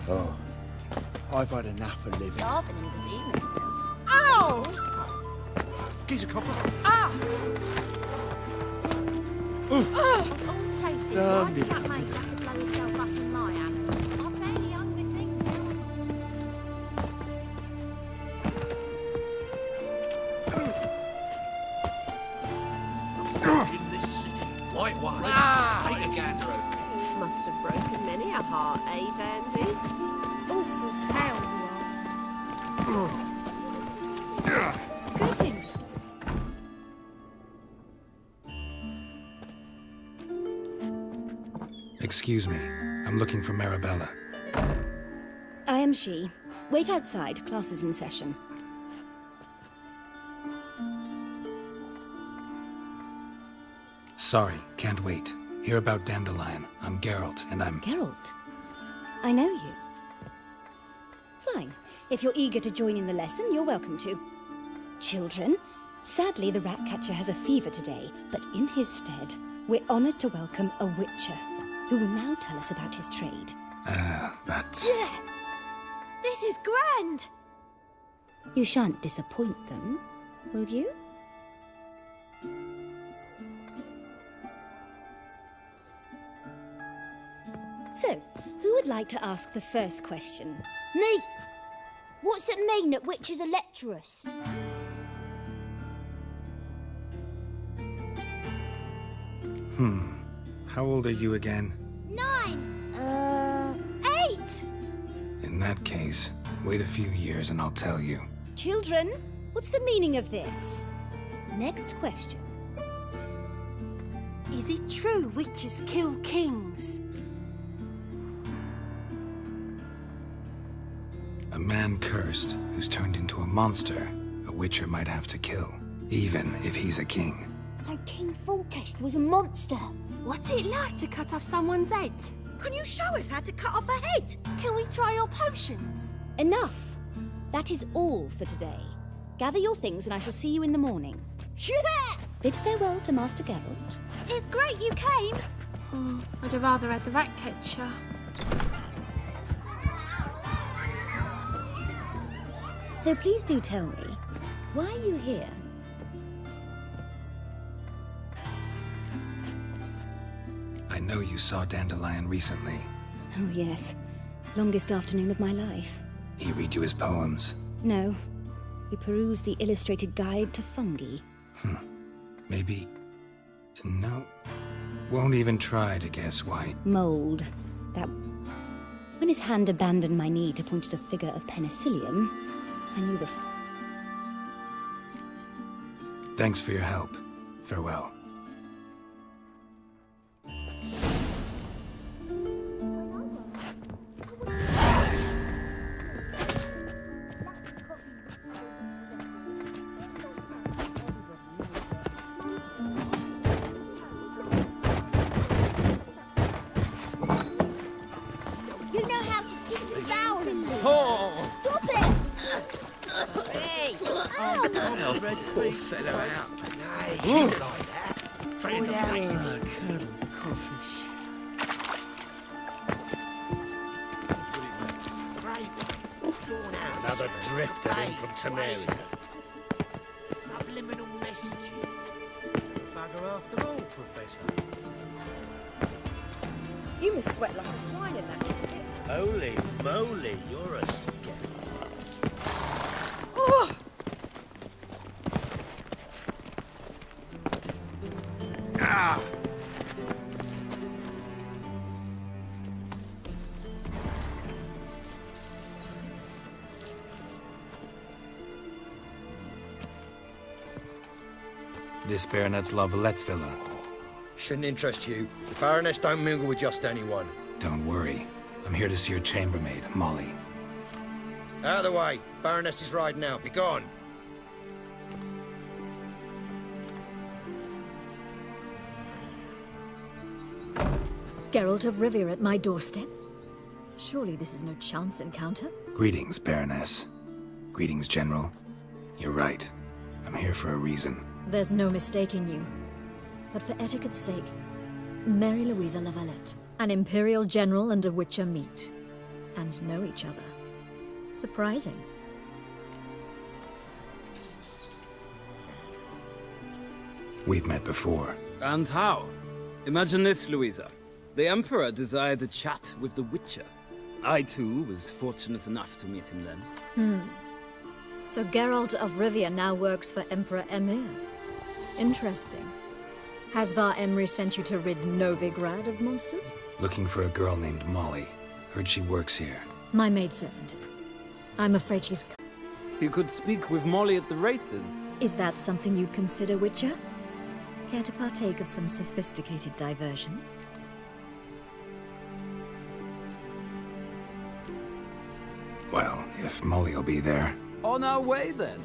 Oh, I've had enough of living. Starving him this evening. Ow! Gives a copper. Ah! Of all places, Damn why did it. that mage have to blow himself up in my animal? I'm barely young with things now. In this city. White one. Take a gander. Must have broken many a heart, eh, Dandy? Awful pale you are. Greetings. Excuse me. I'm looking for Marabella. I am she. Wait outside. Class is in session. Sorry, can't wait. Hear about Dandelion. I'm Geralt, and I'm... Geralt? I know you. Fine. If you're eager to join in the lesson, you're welcome to. Children, sadly the Ratcatcher has a fever today, but in his stead, we're honoured to welcome a Witcher, who will now tell us about his trade. But... This is grand! You shan't disappoint them, will you? So, who would like to ask the first question? Me! What's it mean that witches are lecturers? How old are you again? 9! 8! In that case, wait a few years and I'll tell you. Children, what's the meaning of this? Next question. Is it true witches kill kings? A man cursed who's turned into a monster, a Witcher might have to kill, even if he's a king. So King Foltest was a monster. What's it like to cut off someone's head? Can you show us how to cut off a head? Can we try your potions? Enough. That is all for today. Gather your things and I shall see you in the morning. Yeah! Bid farewell to Master Geralt. It's great you came. I'd have rather had the Ratcatcher. So please do tell me, why are you here? I know you saw Dandelion recently. Oh yes, longest afternoon of my life. He read you his poems. No, we perused the illustrated guide to fungi. Maybe... No. Won't even try to guess why. Mold. That... When his hand abandoned my knee to point at a figure of penicillium, I knew the... Thanks for your help. Farewell. Help the poor fellow out. Nay, she's like that. Train the Another drifter in from Temeria. Subliminal message. Bugger after all, Professor. You must sweat like a swine in that jacket. Holy moly, you're a scout. Oh! Ah! This Baronet's La Vallette's villa. Shouldn't interest you. The Baroness don't mingle with just anyone. Don't worry. I'm here to see your chambermaid, Molly. Out of the way. Baroness is riding out. Be gone. Geralt of Rivia at my doorstep? Surely this is no chance encounter? Greetings, Baroness. Greetings, General. You're right. I'm here for a reason. There's no mistaking you. But for etiquette's sake, Mary Louisa La Valette, an Imperial General and a Witcher meet, and know each other. Surprising. We've met before. And how? Imagine this, Louisa. The Emperor desired a chat with the Witcher. I, too, was fortunate enough to meet him then. So Geralt of Rivia now works for Emperor Emir. Interesting. Has Var Emry sent you to rid Novigrad of monsters? Looking for a girl named Molly. Heard she works here. My maidservant. I'm afraid she's... You could speak with Molly at the races. Is that something you'd consider, Witcher? Care to partake of some sophisticated diversion? Well, if Molly'll be there. On our way, then.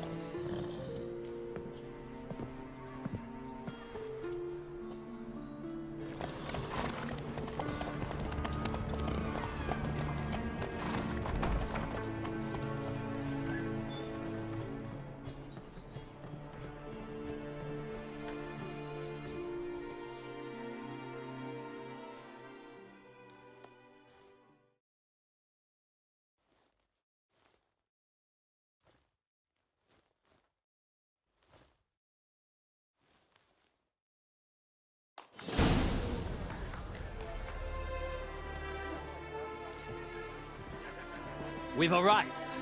We've arrived.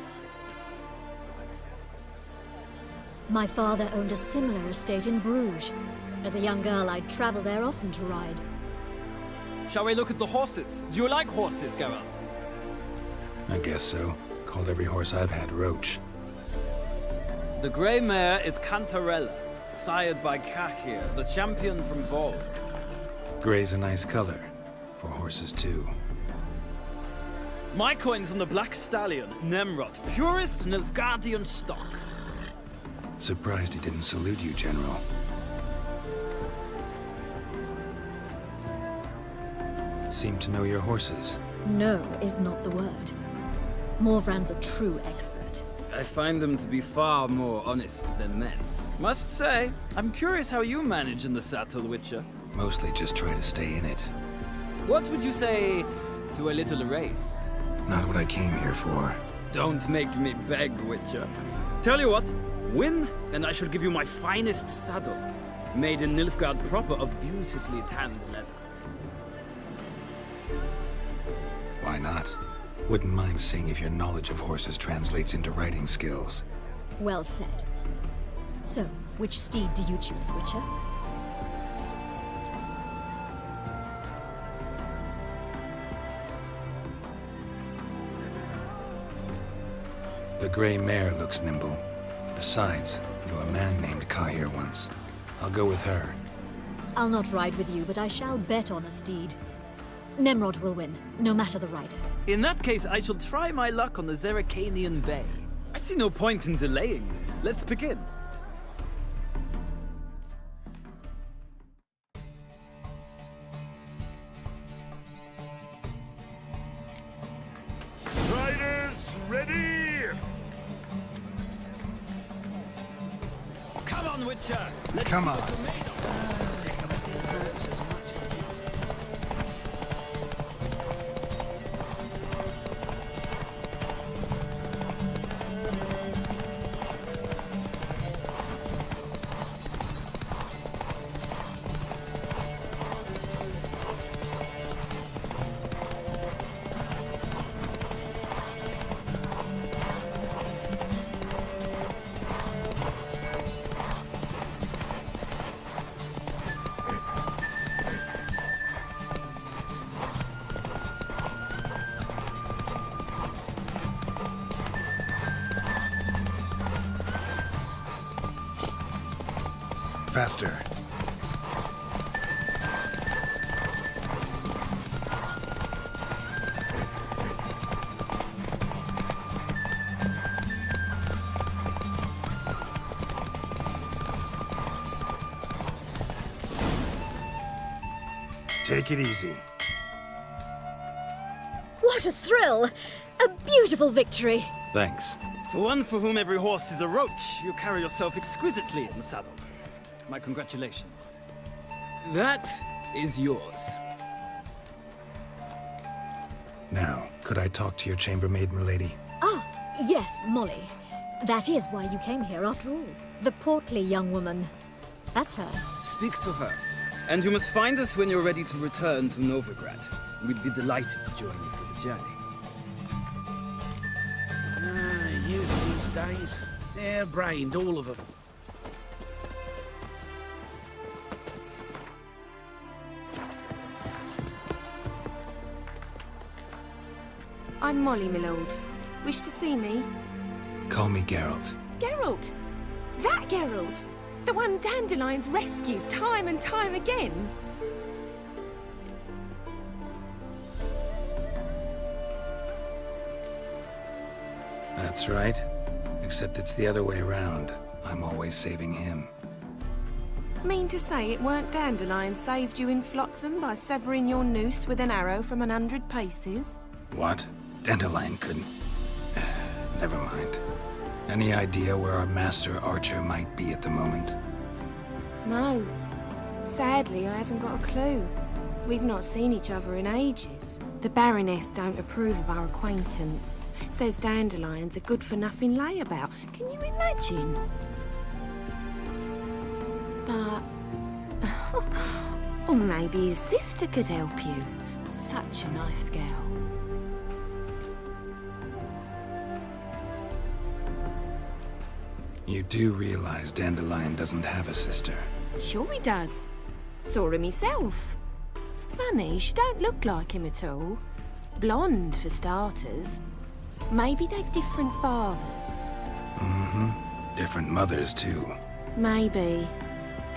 My father owned a similar estate in Bruges. As a young girl, I'd travel there often to ride. Shall we look at the horses? Do you like horses, Geralt? I guess so. Called every horse I've had Roach. The grey mare is Cantarella, sired by Cahir, the champion from Vol. Gray's a nice color. For horses, too. My coin's on the Black Stallion, Nemrod, purest Nilfgaardian stock. Surprised he didn't salute you, General. Seem to know your horses. No is not the word. Morvran's a true expert. I find them to be far more honest than men. Must say, I'm curious how you manage in the saddle, Witcher. Mostly just try to stay in it. What would you say to a little race? Not what I came here for. Don't make me beg, Witcher. Tell you what, win, and I shall give you my finest saddle. Made in Nilfgaard proper of beautifully tanned leather. Why not? Wouldn't mind seeing if your knowledge of horses translates into riding skills. Well said. So, which steed do you choose, Witcher? The gray mare looks nimble. Besides, knew a man named Cahir once. I'll go with her. I'll not ride with you, but I shall bet on a steed. Nemrod will win, no matter the rider. In that case, I shall try my luck on the Zeracanian Bay. I see no point in delaying this. Let's begin. Riders, ready! Come on, Witcher! Let's Come see on. what you're made of. Faster. Take it easy. What a thrill! A beautiful victory! Thanks. For one for whom every horse is a roach, you carry yourself exquisitely in the saddle. My congratulations. That is yours. Now, could I talk to your chambermaid, milady? Ah, yes, Molly. That is why you came here after all. The portly young woman. That's her. Speak to her. And you must find us when you're ready to return to Novigrad. We'd be delighted to join you for the journey. Youth these days. Hair-brained, all of them. I'm Molly, my lord. Wish to see me? Call me Geralt. Geralt! That Geralt! The one Dandelion's rescued time and time again! That's right. Except it's the other way around. I'm always saving him. Mean to say it weren't Dandelion saved you in Flotsam by severing your noose with an arrow from 100 paces? What? Dandelion couldn't... Never mind. Any idea where our master archer might be at the moment? No. Sadly, I haven't got a clue. We've not seen each other in ages. The Baroness don't approve of our acquaintance. Says Dandelion's a good-for-nothing layabout. Can you imagine? But... or maybe his sister could help you. Such a nice girl. You do realize Dandelion doesn't have a sister. Sure he does. Saw him himself. Funny, she don't look like him at all. Blonde, for starters. Maybe they've different fathers. Mm-hmm. Different mothers, too. Maybe.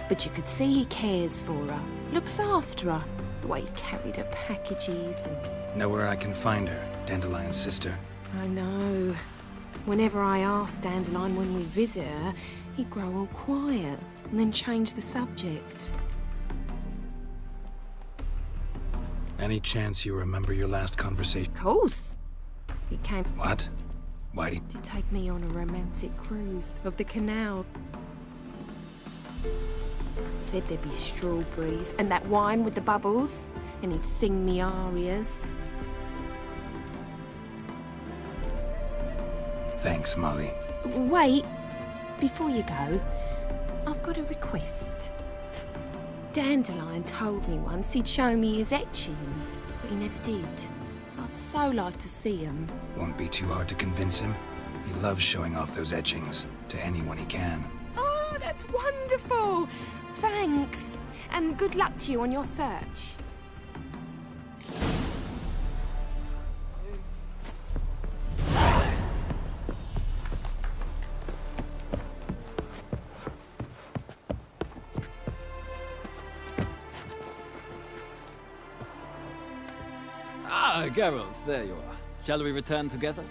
But you could see he cares for her. Looks after her. The way he carried her packages and... Know where I can find her, Dandelion's sister? I know. Whenever I asked Dandelion when we visit her, he'd grow all quiet and then change the subject. Any chance you remember your last conversation? Of course. He came... What? Why did... To take me on a romantic cruise of the canal. Said there'd be strawberries and that wine with the bubbles, and he'd sing me arias. Thanks, Molly. Wait, before you go, I've got a request. Dandelion told me once he'd show me his etchings, but he never did. I'd so like to see them. Won't be too hard to convince him. He loves showing off those etchings to anyone he can. Oh, that's wonderful! Thanks, and good luck to you on your search. Ah, Geralt, there you are. Shall we return together?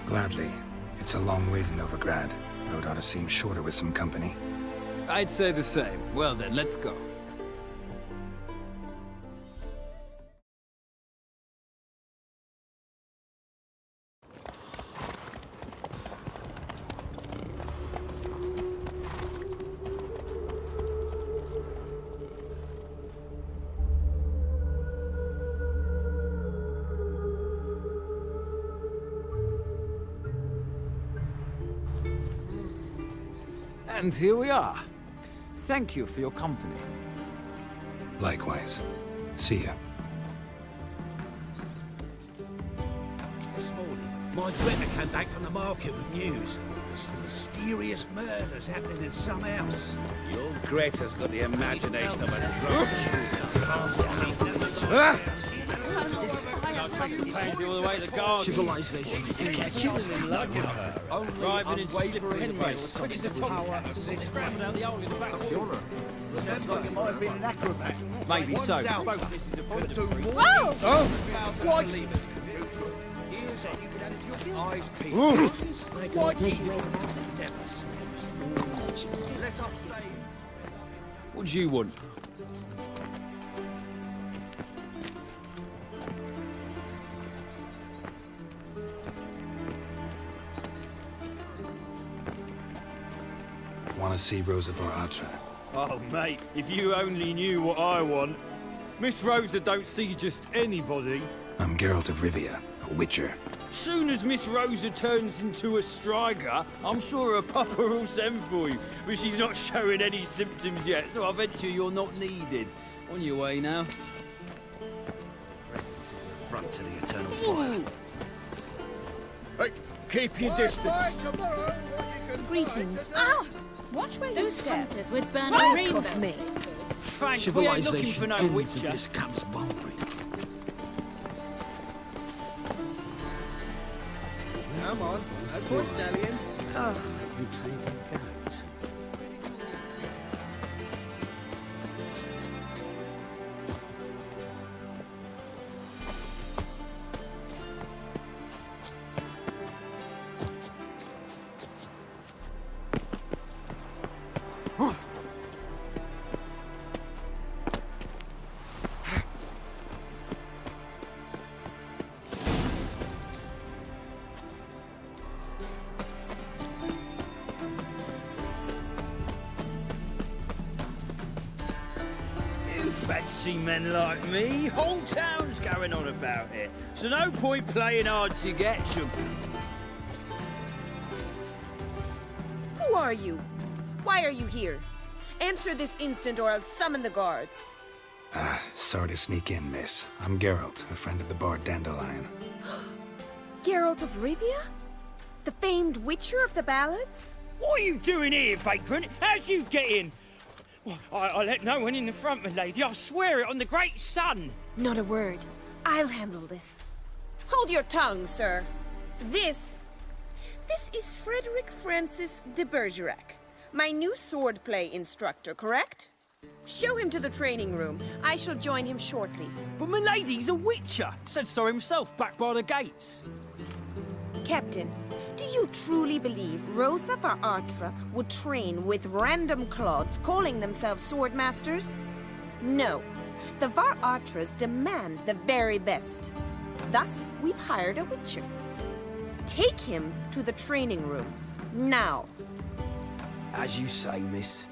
Gladly. It's a long way to Novigrad. Road ought to seem shorter with some company. I'd say the same. Well then, let's go. And here we are. Thank you for your company. Likewise. See ya. This morning, my Greta came back from the market with news. Some mysterious murders happening in some house. Your Greta's got the imagination of a All the way to guard. Civilization. Killing in love with her. Driving in slippery race. Quick as a power. Scrambled out the hole in the back door. Sounds like it might have been an acrobat. Maybe so. Both misses are fond of Whoa! Oh! What? Eyes peeled. What? What do you want? Want to see Rosa Var Atra? Oh, mate, if you only knew what I want. Miss Rosa don't see just anybody. I'm Geralt of Rivia, a witcher. Soon as Miss Rosa turns into a striker, I'm sure her papa will send for you. But she's not showing any symptoms yet, so I venture you're not needed. On your way now. Presence is the front to the eternal fire. Hey, keep your distance. Greetings. Ah! Watch where you Those step. hunters with burning rainbow. me. Thanks, we ain't looking for no ends witcher. of this comes Bunbury. Come on, no point dallying. You take it goes. Fancy men like me, whole town's going on about it. So no point playing hard to get you. Who are you? Why are you here? Answer this instant or I'll summon the guards. Sorry to sneak in, miss. I'm Geralt, a friend of the bard Dandelion. Geralt of Rivia? The famed witcher of the ballads? What are you doing here, vagrant? How'd you get in? Well, I let no one in the front, my lady. I swear it on the great sun. Not a word. I'll handle this. Hold your tongue, sir. This is Frederick Francis de Bergerac, my new swordplay instructor, correct? Show him to the training room. I shall join him shortly. But my lady's a witcher. Said so himself back by the gates. Captain, do you truly believe Rosa Var Atra would train with random clods calling themselves swordmasters? No. The Var Atras demand the very best. Thus, we've hired a witcher. Take him to the training room. Now. As you say, miss.